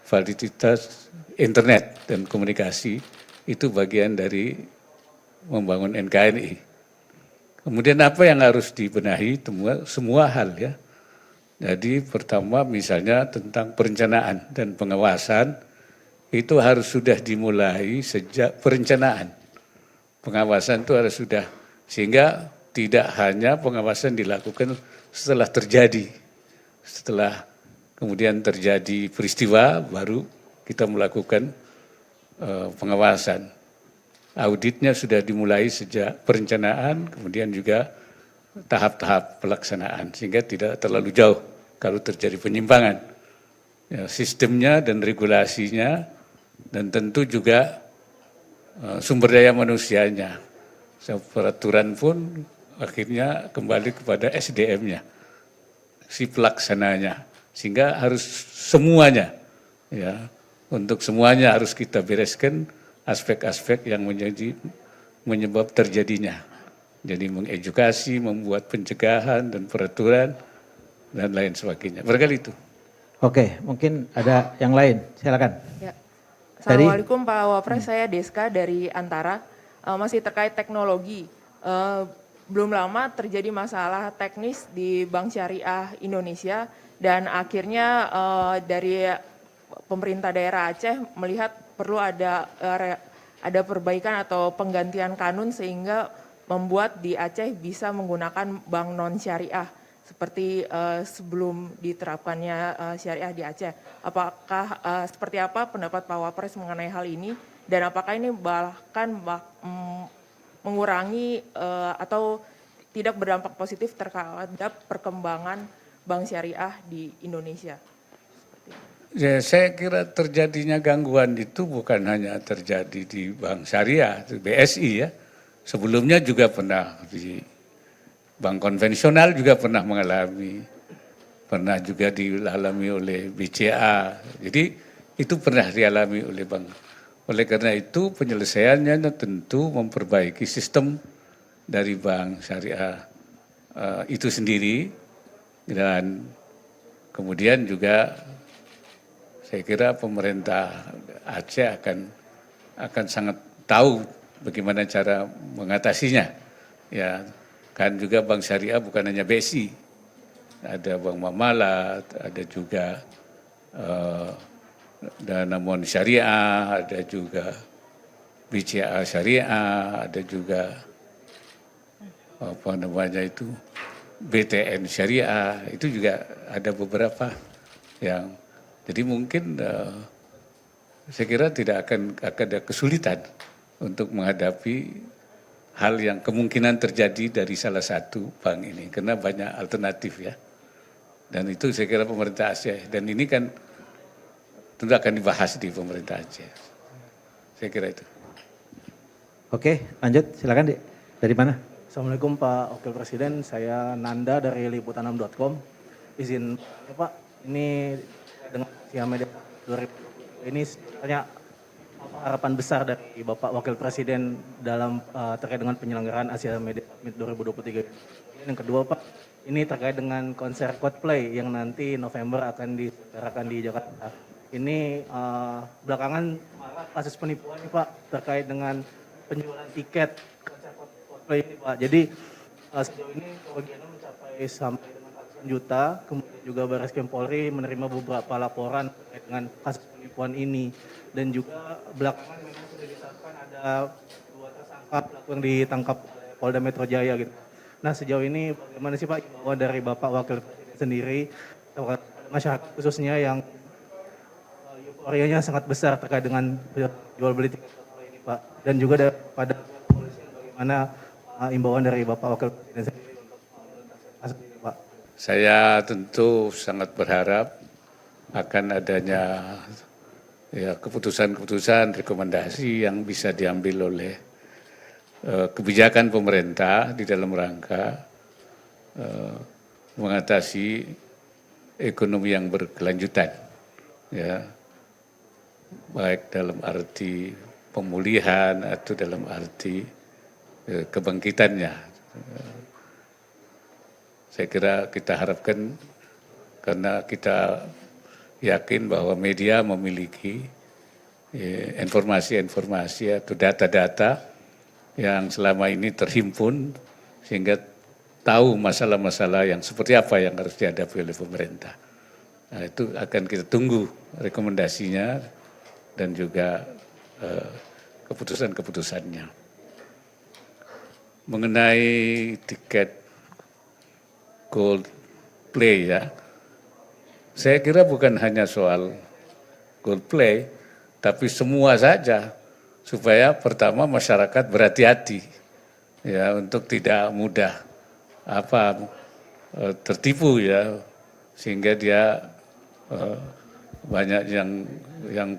fasilitas internet dan komunikasi, itu bagian dari membangun NKRI. Kemudian apa yang harus dibenahi? Semua hal ya. Jadi pertama misalnya tentang perencanaan dan pengawasan, itu harus sudah dimulai sejak perencanaan. Pengawasan itu harus sudah, sehingga tidak hanya pengawasan dilakukan setelah terjadi. Setelah kemudian terjadi peristiwa, baru kita melakukan pengawasan. Auditnya sudah dimulai sejak perencanaan, kemudian juga tahap-tahap pelaksanaan, sehingga tidak terlalu jauh kalau terjadi penyimpangan. Ya, sistemnya dan regulasinya, dan tentu juga sumber daya manusianya. Peraturan pun akhirnya kembali kepada SDM-nya, si pelaksananya, sehingga harus semuanya, ya, untuk semuanya harus kita bereskan aspek-aspek yang menyebab terjadinya. Jadi mengedukasi, membuat pencegahan dan peraturan dan lain sebagainya. Barangkali itu. Oke, mungkin ada yang lain. Silakan. Ya. Assalamualaikum Pak Wapres, saya Deska dari Antara. Masih terkait teknologi. Belum lama terjadi masalah teknis di Bank Syariah Indonesia dan akhirnya dari pemerintah daerah Aceh melihat perlu ada perbaikan atau penggantian kanun sehingga membuat di Aceh bisa menggunakan bank non syariah seperti sebelum diterapkannya syariah di Aceh. Apakah seperti apa pendapat Pak Wapres mengenai hal ini dan apakah ini bahkan mengurangi atau tidak berdampak positif terhadap perkembangan bank syariah di Indonesia? Ya, saya kira terjadinya gangguan itu bukan hanya terjadi di Bank Syariah, BSI ya. Sebelumnya juga pernah di bank konvensional juga pernah mengalami, pernah juga dialami oleh BCA. Jadi itu pernah dialami oleh bank. Oleh karena itu penyelesaiannya tentu memperbaiki sistem dari Bank Syariah itu sendiri, dan kemudian juga saya kira pemerintah Aceh akan akan sangat tahu bagaimana cara mengatasinya. Ya, kan juga bank syariah bukan hanya BSI, ada Bank Mamalat, ada juga Danamon Syariah, ada juga BCA Syariah, ada juga apa namanya itu BTN Syariah, itu juga ada beberapa yang jadi mungkin saya kira tidak akan ada kesulitan untuk menghadapi hal yang kemungkinan terjadi dari salah satu bank ini karena banyak alternatif ya. Dan itu saya kira pemerintah Aceh dan ini kan tentu akan dibahas di pemerintah Aceh. Saya kira itu. Oke, lanjut silakan Dek. Dari mana? Assalamualaikum Pak Wakil Presiden, saya Nanda dari liputan6.com. Izin Pak, ini dengan Asia Media 2020 ini sebenarnya harapan besar dari Bapak Wakil Presiden dalam terkait dengan penyelenggaraan Asia Media Summit 2023. Yang kedua Pak, ini terkait dengan konser Coldplay yang nanti November akan diselenggarakan di Jakarta. Ini belakangan marak kasus penipuan nih Pak terkait dengan penjualan tiket konser Coldplay ini Pak. Jadi sejauh ini kerugiannya mencapai sampai dengan ratusan juta. Kemudian juga Barreskrim Polri menerima beberapa laporan terkait dengan kasus penipuan ini. Dan juga belakangan memang sudah ditetapkan ada 2 tersangka pelaku yang ditangkap oleh Polda Metro Jaya gitu. Nah sejauh ini bagaimana sih Pak imbauan dari Bapak Wakil Presiden sendiri terhadap masyarakat khususnya yang euforianya sangat besar terkait dengan jual beli tiket ini Pak. Dan juga pada polisi bagaimana imbauan dari Bapak Wakil Presiden sendiri untuk kasus ini Pak. Saya tentu sangat berharap akan adanya ya keputusan-keputusan rekomendasi yang bisa diambil oleh kebijakan pemerintah di dalam rangka mengatasi ekonomi yang berkelanjutan ya baik dalam arti pemulihan atau dalam arti kebangkitannya. Saya kira kita harapkan karena kita yakin bahwa media memiliki informasi-informasi atau data-data yang selama ini terhimpun sehingga tahu masalah-masalah yang seperti apa yang harus dihadapi oleh pemerintah. Nah, itu akan kita tunggu rekomendasinya dan juga keputusan-keputusannya. Mengenai tiket Coldplay ya, saya kira bukan hanya soal Coldplay, tapi semua saja supaya pertama masyarakat berhati-hati ya untuk tidak mudah tertipu ya sehingga dia banyak yang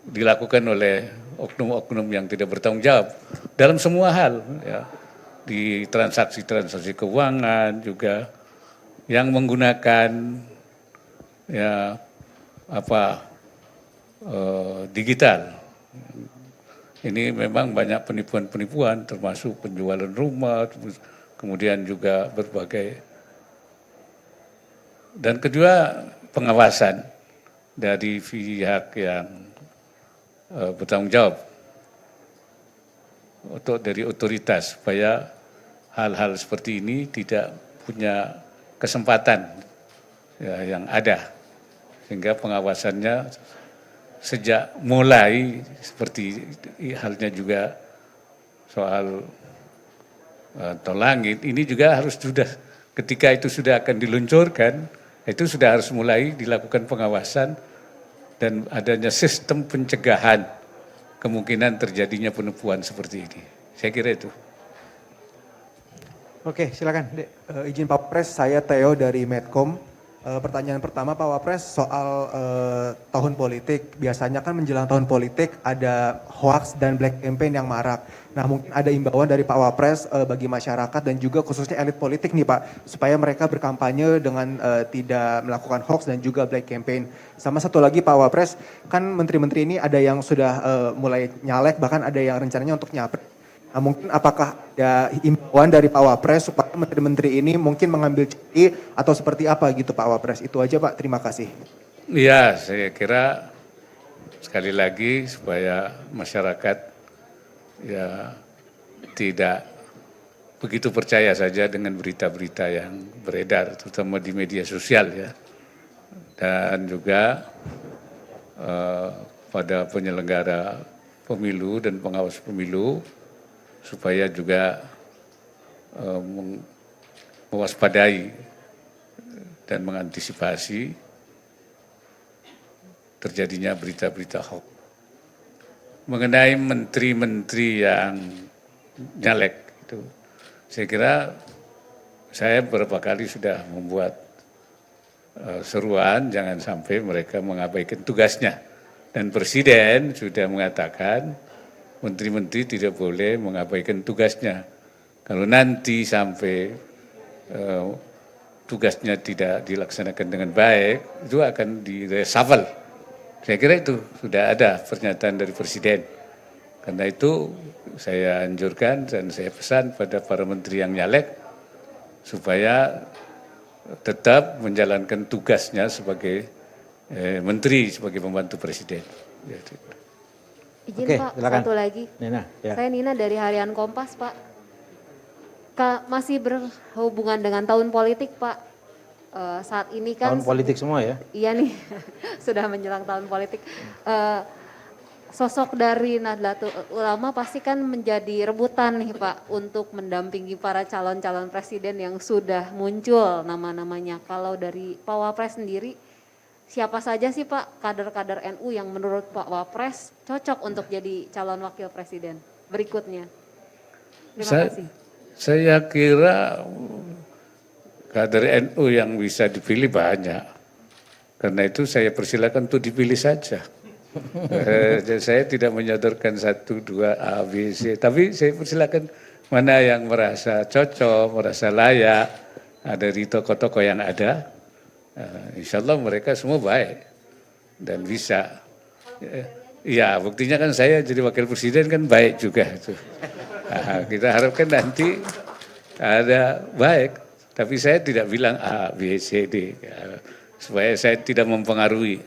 dilakukan oleh oknum-oknum yang tidak bertanggung jawab dalam semua hal ya di transaksi-transaksi keuangan juga yang menggunakan ya digital. Ini memang banyak penipuan-penipuan termasuk penjualan rumah, kemudian juga berbagai. Dan kedua pengawasan dari pihak yang bertanggung jawab dari otoritas supaya hal-hal seperti ini tidak punya kesempatan ya, yang ada sehingga pengawasannya sejak mulai seperti halnya juga soal tol langit ini juga harus sudah ketika itu sudah akan diluncurkan itu sudah harus mulai dilakukan pengawasan dan adanya sistem pencegahan kemungkinan terjadinya penipuan seperti ini. Saya kira itu. Oke, silakan Dek. Izin Pak Pres, saya Theo dari Medcom. Pertanyaan pertama Pak Wapres soal tahun politik. Biasanya kan menjelang tahun politik ada hoax dan black campaign yang marak. Nah mungkin ada imbauan dari Pak Wapres bagi masyarakat dan juga khususnya elit politik nih Pak. Supaya mereka berkampanye dengan tidak melakukan hoax dan juga black campaign. Sama satu lagi Pak Wapres, kan menteri-menteri ini ada yang sudah mulai nyalek bahkan ada yang rencananya untuk nyapres. Nah, mungkin apakah ada imbauan dari Pak Wapres supaya menteri-menteri ini mungkin mengambil cuti atau seperti apa gitu Pak Wapres? Itu aja Pak, terima kasih. Iya, saya kira sekali lagi supaya masyarakat ya tidak begitu percaya saja dengan berita-berita yang beredar, terutama di media sosial ya. Dan juga pada penyelenggara pemilu dan pengawas pemilu supaya juga mewaspadai dan mengantisipasi terjadinya berita-berita hoax. Mengenai menteri-menteri yang nyalek itu, saya kira saya beberapa kali sudah membuat seruan jangan sampai mereka mengabaikan tugasnya. Dan Presiden sudah mengatakan menteri-menteri tidak boleh mengabaikan tugasnya. Kalau nanti sampai tugasnya tidak dilaksanakan dengan baik, itu akan di-reshuffle. Saya kira itu sudah ada pernyataan dari Presiden. Karena itu saya anjurkan dan saya pesan pada para menteri yang nyalek supaya tetap menjalankan tugasnya sebagai menteri, sebagai pembantu Presiden. Izin Oke, Pak, silakan. satu lagi. Nina, ya. Saya Nina dari Harian Kompas, Pak. Masih berhubungan dengan tahun politik, Pak. Saat ini kan Tahun politik semua ya. iya nih, sudah menjelang tahun politik. Sosok dari Nahdlatul Ulama pasti kan menjadi rebutan nih Pak untuk mendampingi para calon-calon presiden yang sudah muncul nama-namanya. Kalau dari Pak Wapres sendiri, siapa saja sih Pak kader-kader NU yang menurut Pak Wapres cocok untuk jadi calon wakil presiden berikutnya? Terima kasih. Saya kira kader NU yang bisa dipilih banyak. Karena itu saya persilakan untuk dipilih saja. Saya tidak menyodorkan 1, 2, A, B, C. Tapi saya persilakan mana yang merasa cocok, merasa layak. Dari tokoh-tokoh yang ada. Insya Allah mereka semua baik. Dan bisa. Ya buktinya kan saya jadi wakil presiden kan baik juga. Kita harapkan nanti ada baik. Tapi saya tidak bilang A, B, C, D. Supaya saya tidak mempengaruhi.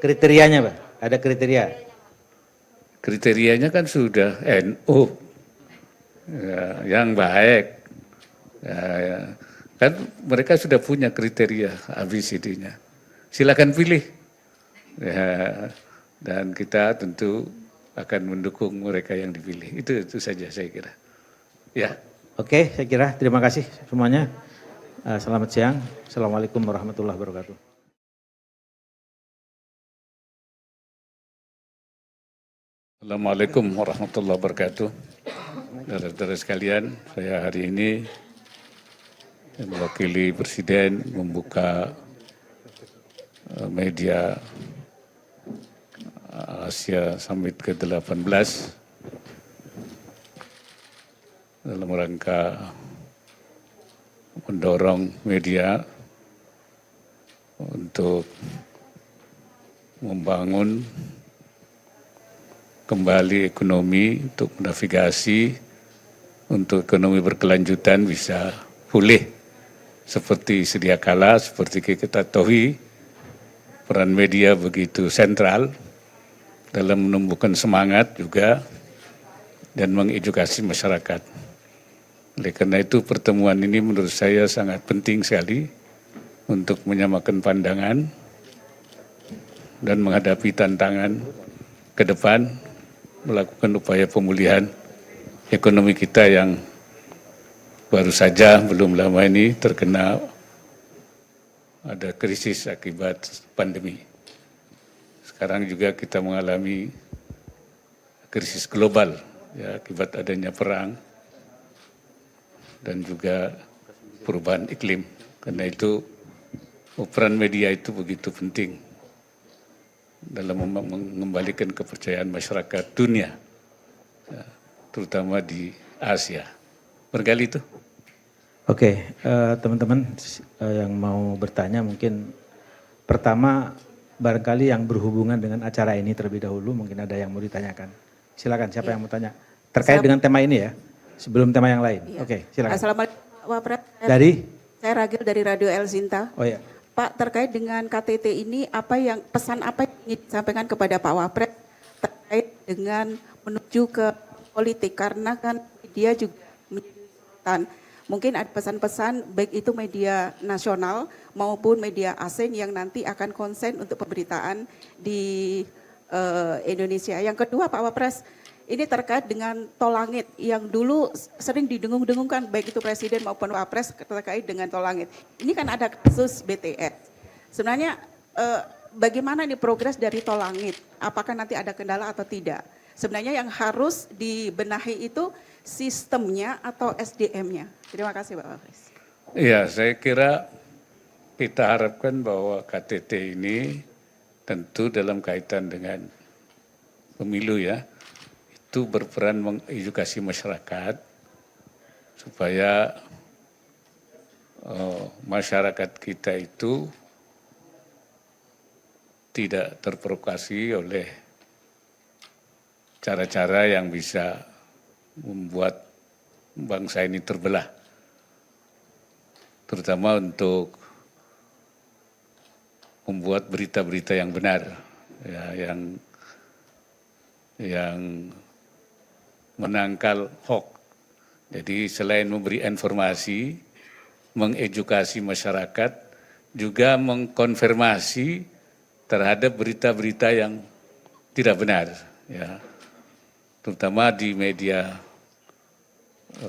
Kriterianya Pak, ada kriteria. Kriterianya kan sudah NU. Yang baik. Kan mereka sudah punya kriteria A, B, C, D-nya. Silakan pilih. Dan kita tentu akan mendukung mereka yang dipilih. Itu saja saya kira. Ya. Oke, saya kira terima kasih semuanya. Selamat siang. Assalamualaikum warahmatullahi wabarakatuh. Assalamualaikum warahmatullahi wabarakatuh. Saudara-saudara sekalian, saya hari ini mewakili Presiden membuka media Asia Summit ke-18 dalam rangka mendorong media untuk membangun kembali ekonomi, untuk menavigasi, untuk ekonomi berkelanjutan bisa pulih seperti sedia kala, seperti kita ketahui peran media begitu sentral dalam menumbuhkan semangat juga dan mengedukasi masyarakat. Oleh karena itu pertemuan ini menurut saya sangat penting sekali untuk menyamakan pandangan dan menghadapi tantangan ke depan, melakukan upaya pemulihan ekonomi kita yang baru saja belum lama ini terkena ada krisis akibat pandemi. Sekarang juga kita mengalami krisis global ya, akibat adanya perang dan juga perubahan iklim. Karena itu peran media itu begitu penting dalam mengembalikan kepercayaan masyarakat dunia, ya, terutama di Asia. Barangkali itu. Oke, teman-teman yang mau bertanya mungkin pertama barangkali yang berhubungan dengan acara ini terlebih dahulu, mungkin ada yang mau ditanyakan. Silakan, siapa yang mau tanya? Terkait dengan tema ini ya, sebelum tema yang lain. Iya. Oke, silakan. Assalamualaikum Pak Wapres. Dari? Saya Ragil dari Radio El Zinta. Oh ya. Pak, terkait dengan KTT ini, pesan apa yang ingin disampaikan kepada Pak Wapres terkait dengan menuju ke politik, karena kan media juga menjadi sorotan. Mungkin ada pesan-pesan baik itu media nasional maupun media asing yang nanti akan konsen untuk pemberitaan di Indonesia. Yang kedua, Pak Wapres, ini terkait dengan tol langit yang dulu sering didengung-dengungkan baik itu Presiden maupun Wapres terkait dengan tol langit. Ini kan ada kasus BTS. Sebenarnya bagaimana nih progres dari tol langit? Apakah nanti ada kendala atau tidak? Sebenarnya yang harus dibenahi itu sistemnya atau SDM-nya. Terima kasih Pak Wapres. Iya, saya kira kita harapkan bahwa KTT ini tentu dalam kaitan dengan pemilu ya, itu berperan mengedukasi masyarakat supaya masyarakat kita itu tidak terprovokasi oleh cara-cara yang bisa membuat bangsa ini terbelah, terutama untuk membuat berita-berita yang benar, ya, yang menangkal hoax. Jadi selain memberi informasi, mengedukasi masyarakat, juga mengkonfirmasi terhadap berita-berita yang tidak benar, ya, terutama di media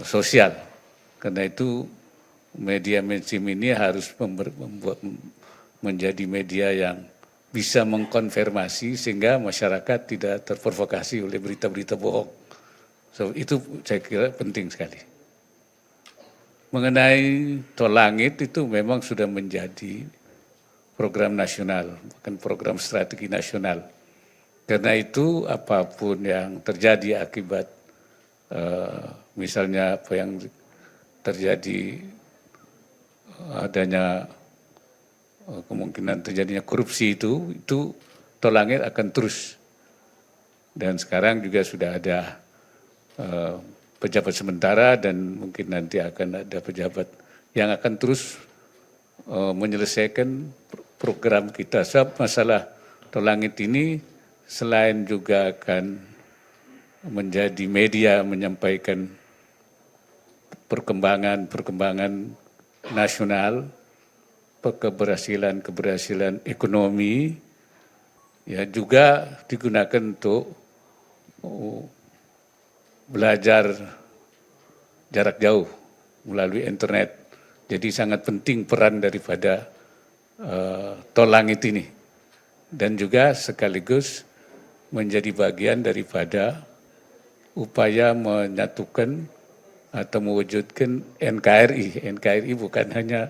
sosial. Karena itu media mainstream ini harus menjadi media yang bisa mengkonfirmasi sehingga masyarakat tidak terprovokasi oleh berita-berita bohong. So, itu saya kira penting sekali. Mengenai tol langit itu memang sudah menjadi program nasional, bukan program strategi nasional. Karena itu apapun yang terjadi akibat misalnya apa yang terjadi adanya kemungkinan terjadinya korupsi itu tol langit akan terus. Dan sekarang juga sudah ada pejabat sementara dan mungkin nanti akan ada pejabat yang akan terus menyelesaikan program kita. Sebab masalah tol langit ini selain juga akan menjadi media menyampaikan perkembangan nasional, keberhasilan ekonomi, ya juga digunakan untuk belajar jarak jauh melalui internet. Jadi sangat penting peran daripada tol langit ini. Dan juga sekaligus menjadi bagian daripada upaya menyatukan atau mewujudkan NKRI. NKRI bukan hanya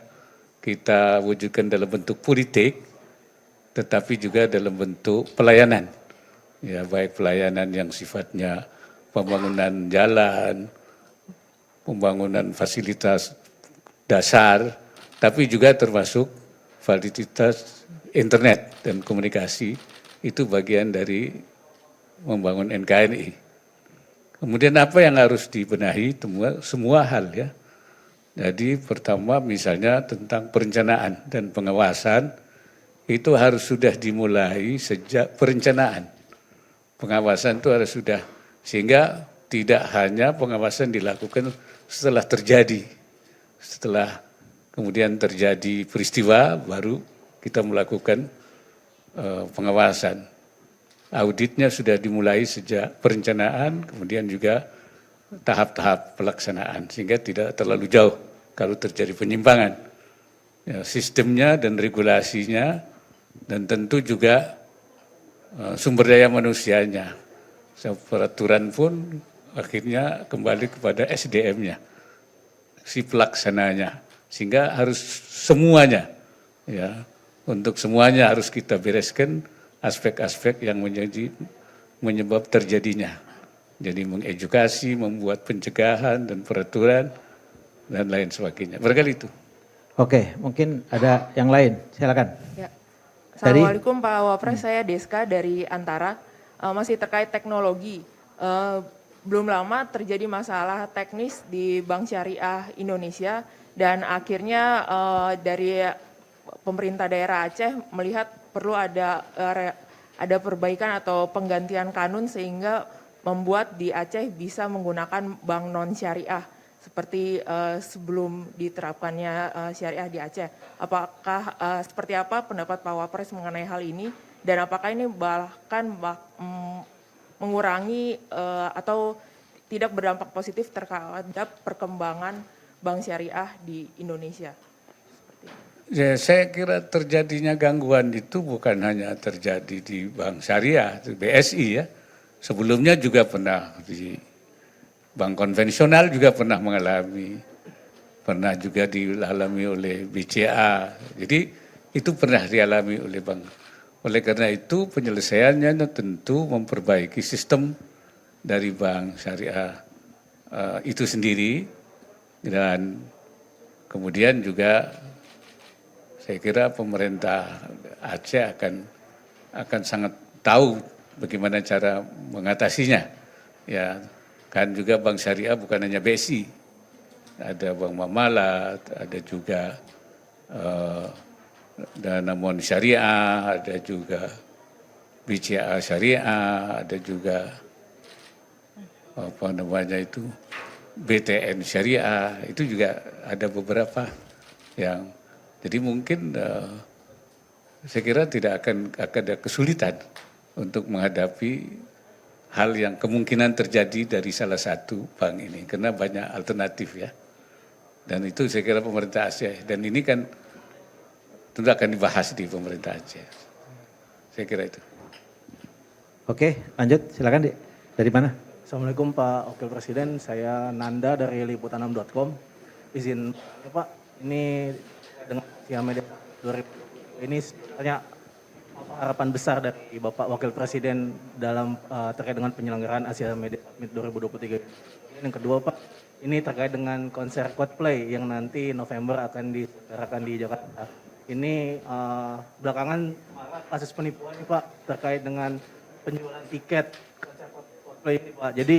kita wujudkan dalam bentuk politik, tetapi juga dalam bentuk pelayanan. Ya, baik pelayanan yang sifatnya pembangunan jalan, pembangunan fasilitas dasar, tapi juga termasuk fasilitas internet dan komunikasi, itu bagian dari membangun NKRI. Kemudian apa yang harus dibenahi? Semua hal ya. Jadi pertama misalnya tentang perencanaan dan pengawasan, itu harus sudah dimulai sejak perencanaan. Pengawasan itu harus sudah, sehingga tidak hanya pengawasan dilakukan setelah terjadi. Setelah kemudian terjadi peristiwa, baru kita melakukan pengawasan. Auditnya sudah dimulai sejak perencanaan, kemudian juga tahap-tahap pelaksanaan, sehingga tidak terlalu jauh kalau terjadi penyimpangan. Ya, sistemnya dan regulasinya, dan tentu juga sumber daya manusianya. Peraturan pun akhirnya kembali kepada SDM-nya, si pelaksananya, sehingga harus semuanya, ya, untuk semuanya harus kita bereskan aspek-aspek yang menyebab terjadinya. Jadi mengedukasi, membuat pencegahan dan peraturan dan lain sebagainya. Barangkali itu. Oke, mungkin ada yang lain. Silakan. Ya. Assalamualaikum Pak Wapres, saya Deska dari Antara. Masih terkait teknologi. Belum lama terjadi masalah teknis di Bank Syariah Indonesia dan akhirnya dari pemerintah daerah Aceh melihat perlu ada perbaikan atau penggantian kanun sehingga membuat di Aceh bisa menggunakan bank non syariah seperti sebelum diterapkannya syariah di Aceh. Apakah seperti apa pendapat Pak Wapres mengenai hal ini dan apakah ini bahkan mengurangi atau tidak berdampak positif terhadap perkembangan bank syariah di Indonesia? Ya, saya kira terjadinya gangguan itu bukan hanya terjadi di bank syariah, BSI ya. Sebelumnya juga pernah di bank konvensional juga pernah mengalami, pernah juga dialami oleh BCA. Jadi itu pernah dialami oleh bank. Oleh karena itu penyelesaiannya tentu memperbaiki sistem dari bank syariah itu sendiri dan kemudian juga saya kira pemerintah Aceh akan sangat tahu bagaimana cara mengatasinya. Ya, kan juga bank syariah bukan hanya BSI, ada Bank Mamalat, ada juga Danamon Syariah, ada juga BCA Syariah, ada juga BTN Syariah, itu juga ada beberapa yang jadi mungkin saya kira tidak akan ada kesulitan untuk menghadapi hal yang kemungkinan terjadi dari salah satu bank ini karena banyak alternatif ya. Dan itu saya kira pemerintah Aceh dan ini kan tentu akan dibahas di pemerintah Aceh. Saya kira itu. Oke, lanjut silakan Dek. Dari mana? Assalamualaikum Pak Wakil Presiden, saya Nanda dari liputan6.com. Izin Pak, ini dengan Asia Media 2020 ini sebenarnya harapan besar dari Bapak Wakil Presiden dalam terkait dengan penyelenggaraan Asia Media Summit 2023. Yang kedua Pak, ini terkait dengan konser Coldplay yang nanti November akan diselenggarakan di Jakarta. Ini belakangan kasus penipuan ini Pak terkait dengan penjualan tiket konser Coldplay ini Pak. Jadi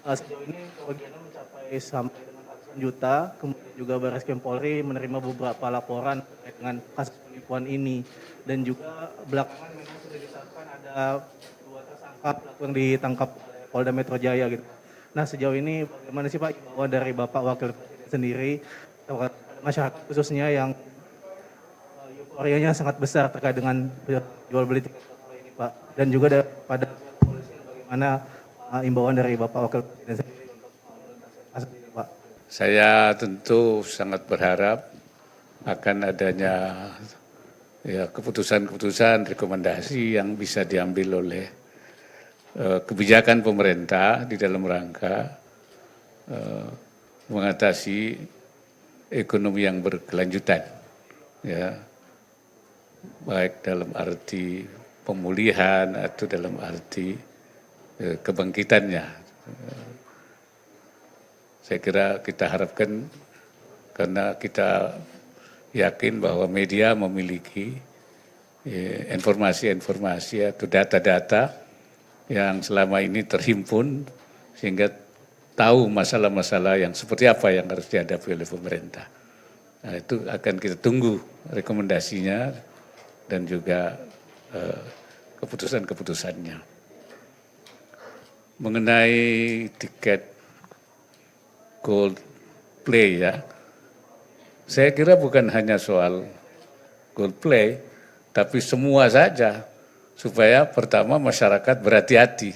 sejauh ini kerugiannya mencapai sampai dengan ratusan juta. Kemudian juga Barreskrim Polri menerima beberapa laporan terkait dengan kasus penipuan ini. Dan juga belakangan memang sudah ditetapkan ada 2 tersangka pelaku yang ditangkap oleh Polda Metro Jaya gitu. Nah sejauh ini bagaimana sih Pak imbauan dari Bapak Wakil Presiden sendiri terhadap masyarakat khususnya yang euforianya sangat besar terkait dengan jual beli tiket ini Pak. Dan juga pada polisi bagaimana imbauan dari Bapak Wakil Presiden sendiri untuk kasus ini Pak. Saya tentu sangat berharap akan adanya ya keputusan-keputusan rekomendasi yang bisa diambil oleh kebijakan pemerintah di dalam rangka mengatasi ekonomi yang berkelanjutan ya baik dalam arti pemulihan atau dalam arti kebangkitannya. Saya kira kita harapkan karena kita yakin bahwa media memiliki informasi-informasi atau data-data yang selama ini terhimpun sehingga tahu masalah-masalah yang seperti apa yang harus dihadapi oleh pemerintah. Nah, itu akan kita tunggu rekomendasinya dan juga keputusan-keputusannya. Mengenai tiket Coldplay ya, saya kira bukan hanya soal Coldplay, tapi semua saja supaya pertama masyarakat berhati-hati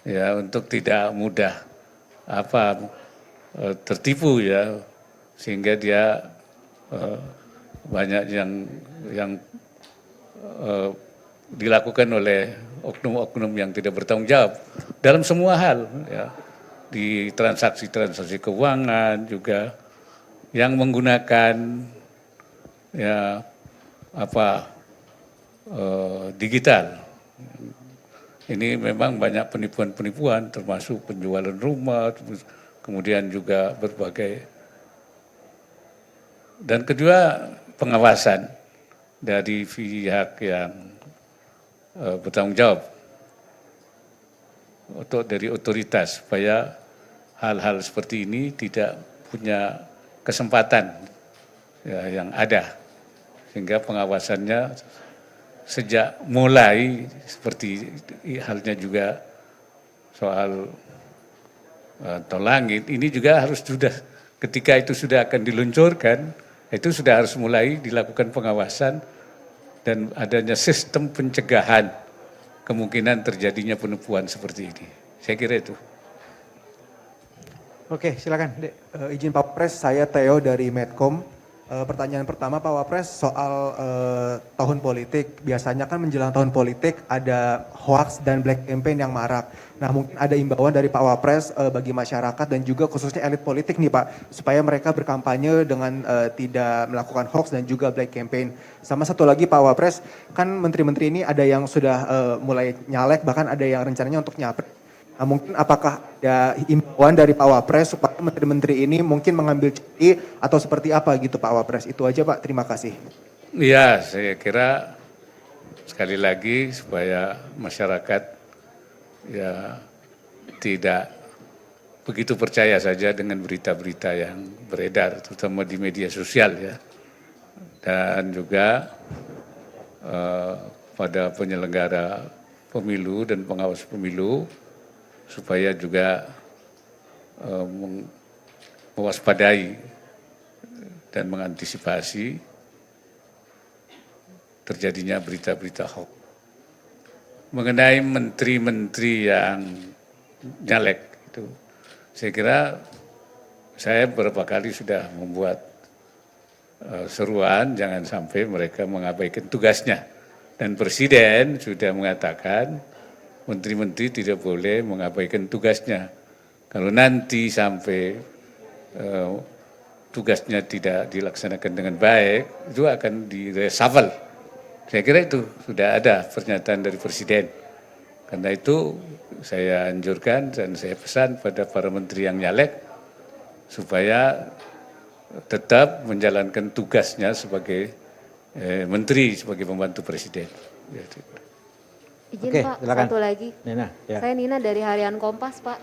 ya untuk tidak mudah tertipu ya sehingga dia banyak yang dilakukan oleh oknum-oknum yang tidak bertanggung jawab dalam semua hal ya di transaksi-transaksi keuangan juga yang menggunakan ya digital. Ini memang banyak penipuan-penipuan termasuk penjualan rumah, kemudian juga berbagai. Dan kedua pengawasan dari pihak yang bertanggung jawab atau dari otoritas supaya hal-hal seperti ini tidak punya kesempatan ya, yang ada sehingga pengawasannya sejak mulai seperti halnya juga soal tol langit ini juga harus sudah ketika itu sudah akan diluncurkan itu sudah harus mulai dilakukan pengawasan dan adanya sistem pencegahan kemungkinan terjadinya penipuan seperti ini. Saya kira itu. Oke, silakan, Dek. Izin Pak Wapres, saya Theo dari Medcom. Pertanyaan pertama Pak Wapres soal tahun politik. Biasanya kan menjelang tahun politik ada hoax dan black campaign yang marak. Nah mungkin ada imbauan dari Pak Wapres bagi masyarakat dan juga khususnya elit politik nih Pak. Supaya mereka berkampanye dengan tidak melakukan hoax dan juga black campaign. Sama satu lagi Pak Wapres, kan menteri-menteri ini ada yang sudah mulai nyalek bahkan ada yang rencananya untuk nyapres. Nah, mungkin apakah ada imbauan dari Pak Wapres supaya menteri-menteri ini mungkin mengambil cuti atau seperti apa gitu Pak Wapres? Itu aja Pak, terima kasih. Ya, saya kira sekali lagi supaya masyarakat ya tidak begitu percaya saja dengan berita-berita yang beredar, terutama di media sosial ya. Dan juga pada penyelenggara pemilu dan pengawas pemilu, supaya juga mewaspadai dan mengantisipasi terjadinya berita-berita hoax. Mengenai menteri-menteri yang nyalek itu, saya kira saya beberapa kali sudah membuat seruan jangan sampai mereka mengabaikan tugasnya. Dan Presiden sudah mengatakan menteri-menteri tidak boleh mengabaikan tugasnya. Kalau nanti sampai tugasnya tidak dilaksanakan dengan baik, itu akan direshuffle. Saya kira itu sudah ada pernyataan dari Presiden. Karena itu saya anjurkan dan saya pesan pada para menteri yang nyalek supaya tetap menjalankan tugasnya sebagai menteri, sebagai pembantu Presiden. Izin Oke, Pak, silakan. satu lagi. Nina, ya. Saya Nina dari Harian Kompas Pak.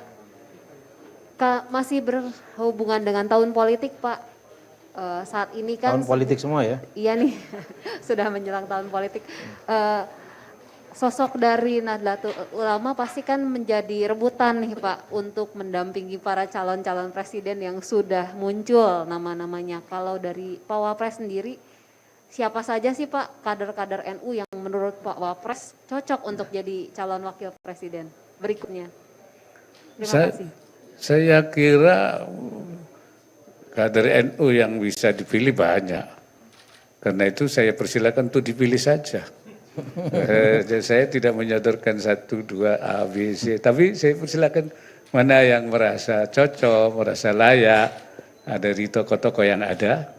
Masih berhubungan dengan tahun politik Pak. Saat ini kan Tahun politik semua ya? Iya nih, sudah menjelang tahun politik. Sosok dari Nahdlatul Ulama pasti kan menjadi rebutan nih Pak untuk mendampingi para calon-calon presiden yang sudah muncul nama-namanya. Kalau dari Pak Wapres sendiri, siapa saja sih Pak kader-kader NU yang menurut Pak Wapres cocok untuk jadi calon wakil presiden berikutnya? Terima kasih. Saya kira kader NU yang bisa dipilih banyak. Karena itu saya persilakan untuk dipilih saja. Saya tidak menyodorkan 1, 2, A, B, C. Tapi saya persilakan mana yang merasa cocok, merasa layak. Ada di tokoh-tokoh yang ada.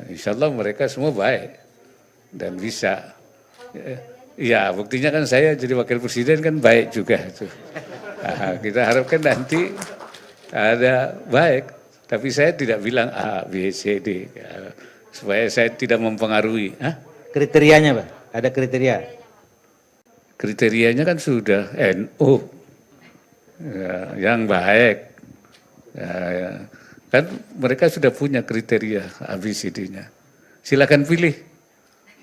Insya Allah mereka semua baik. Dan bisa. Ya buktinya kan saya jadi wakil presiden kan baik juga. Kita harapkan nanti ada baik. Tapi saya tidak bilang A, B, C, D. Supaya saya tidak mempengaruhi. Kriterianya Pak, ada kriteria? Kriterianya kan sudah NU. Ya, yang baik. Ya. Kan mereka sudah punya kriteria ABCD-nya. Silakan pilih.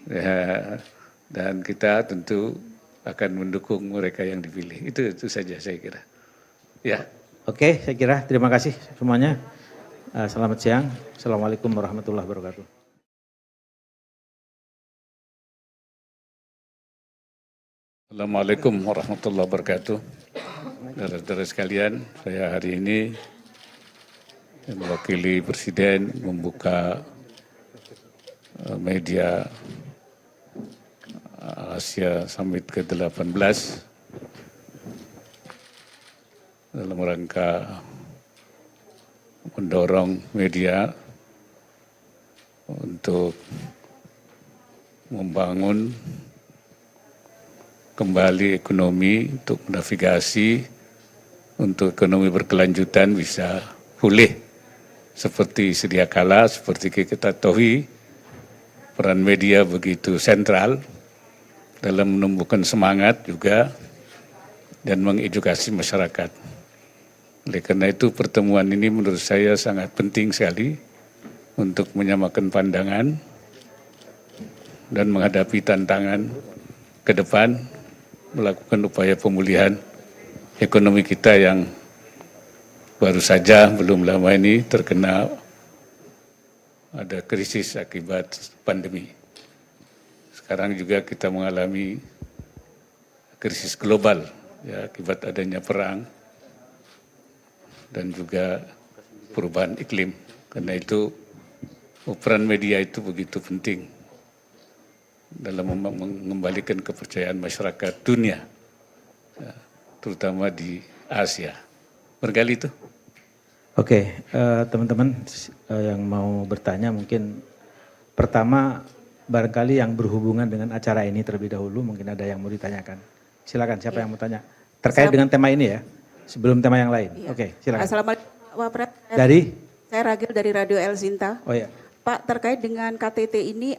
Ya. Dan kita tentu akan mendukung mereka yang dipilih. Itu saja saya kira. Ya. Oke, saya kira terima kasih semuanya. Selamat siang. Assalamualaikum warahmatullahi wabarakatuh. Assalamualaikum warahmatullahi wabarakatuh. Saudara-saudara sekalian, saya hari ini mewakili Presiden membuka media Asia Summit ke-18 dalam rangka mendorong media untuk membangun kembali ekonomi, untuk navigasi, untuk ekonomi berkelanjutan bisa pulih seperti sedia kala, seperti kita ketahui peran media begitu sentral dalam menumbuhkan semangat juga dan mengedukasi masyarakat. Oleh karena itu pertemuan ini menurut saya sangat penting sekali untuk menyamakan pandangan dan menghadapi tantangan ke depan, melakukan upaya pemulihan ekonomi kita yang baru saja belum lama ini terkena ada krisis akibat pandemi. Sekarang juga kita mengalami krisis global ya, akibat adanya perang dan juga perubahan iklim. Karena itu peran media itu begitu penting dalam mengembalikan kepercayaan masyarakat dunia, ya, terutama di Asia. Barangkali itu. Oke, teman-teman yang mau bertanya mungkin pertama barangkali yang berhubungan dengan acara ini terlebih dahulu, mungkin ada yang mau ditanyakan. Silakan, siapa yang mau tanya? Terkait dengan tema ini ya, sebelum tema yang lain. Iya. Oke, silakan. Assalamualaikum Pak Wapres. Dari? Saya Ragil dari Radio El Sinta. Oh ya. Pak, terkait dengan KTT ini,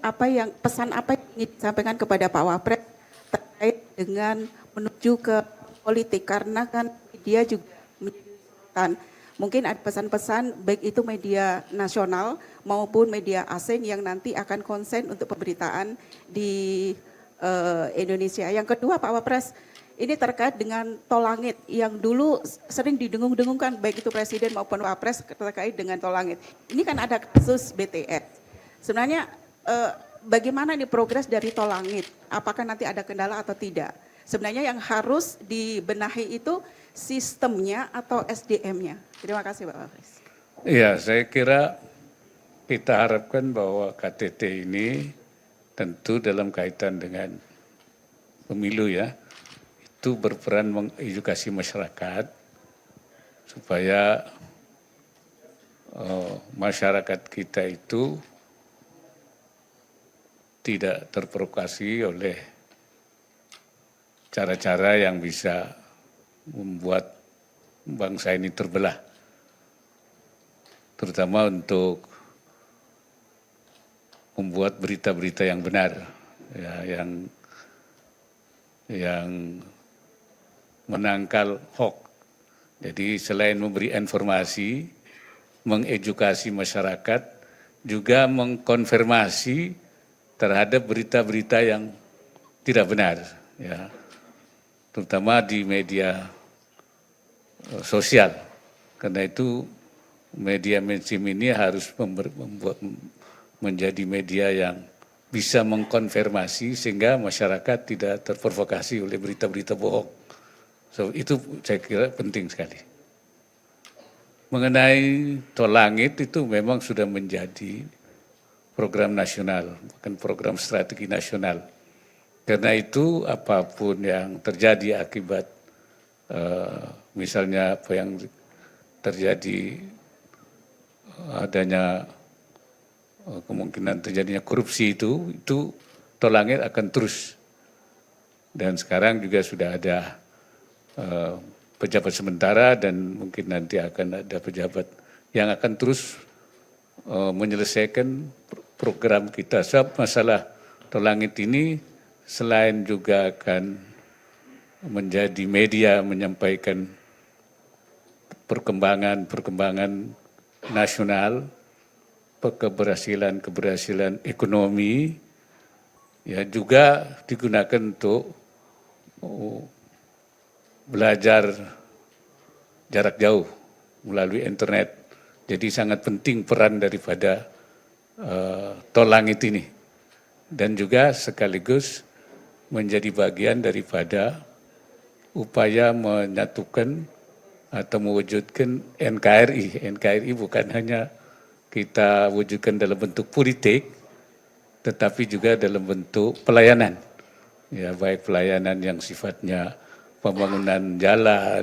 pesan apa yang ingin disampaikan kepada Pak Wapres terkait dengan menuju ke politik, karena kan media juga menjadi sorotan. Mungkin ada pesan-pesan baik itu media nasional maupun media asing yang nanti akan konsen untuk pemberitaan di Indonesia. Yang kedua Pak Wapres, ini terkait dengan tol langit yang dulu sering didengung-dengungkan baik itu Presiden maupun Wapres terkait dengan tol langit. Ini kan ada kasus BTS. Sebenarnya bagaimana nih progres dari tol langit? Apakah nanti ada kendala atau tidak? Sebenarnya yang harus dibenahi itu sistemnya atau SDM-nya. Terima kasih Pak Wapres. Iya, saya kira kita harapkan bahwa KTT ini tentu dalam kaitan dengan pemilu ya, itu berperan mengedukasi masyarakat supaya masyarakat kita itu tidak terprovokasi oleh cara-cara yang bisa membuat bangsa ini terbelah, terutama untuk membuat berita-berita yang benar, ya, yang menangkal hoax. Jadi selain memberi informasi, mengedukasi masyarakat, juga mengkonfirmasi terhadap berita-berita yang tidak benar, ya, terutama di media sosial. Karena itu media mainstream ini harus menjadi media yang bisa mengkonfirmasi sehingga masyarakat tidak terprovokasi oleh berita-berita bohong. So, itu saya kira penting sekali. Mengenai tol langit itu memang sudah menjadi program nasional, bukan program strategi nasional. Karena itu apapun yang terjadi akibat misalnya apa yang terjadi adanya kemungkinan terjadinya korupsi itu tol langit akan terus. Dan sekarang juga sudah ada pejabat sementara dan mungkin nanti akan ada pejabat yang akan terus menyelesaikan program kita. Sebab masalah tol langit ini selain juga akan menjadi media menyampaikan perkembangan nasional, keberhasilan ekonomi, ya juga digunakan untuk belajar jarak jauh melalui internet. Jadi sangat penting peran daripada tol langit ini. Dan juga sekaligus menjadi bagian daripada upaya menyatukan atau mewujudkan NKRI. NKRI bukan hanya kita wujudkan dalam bentuk politik, tetapi juga dalam bentuk pelayanan. Ya, baik pelayanan yang sifatnya pembangunan jalan,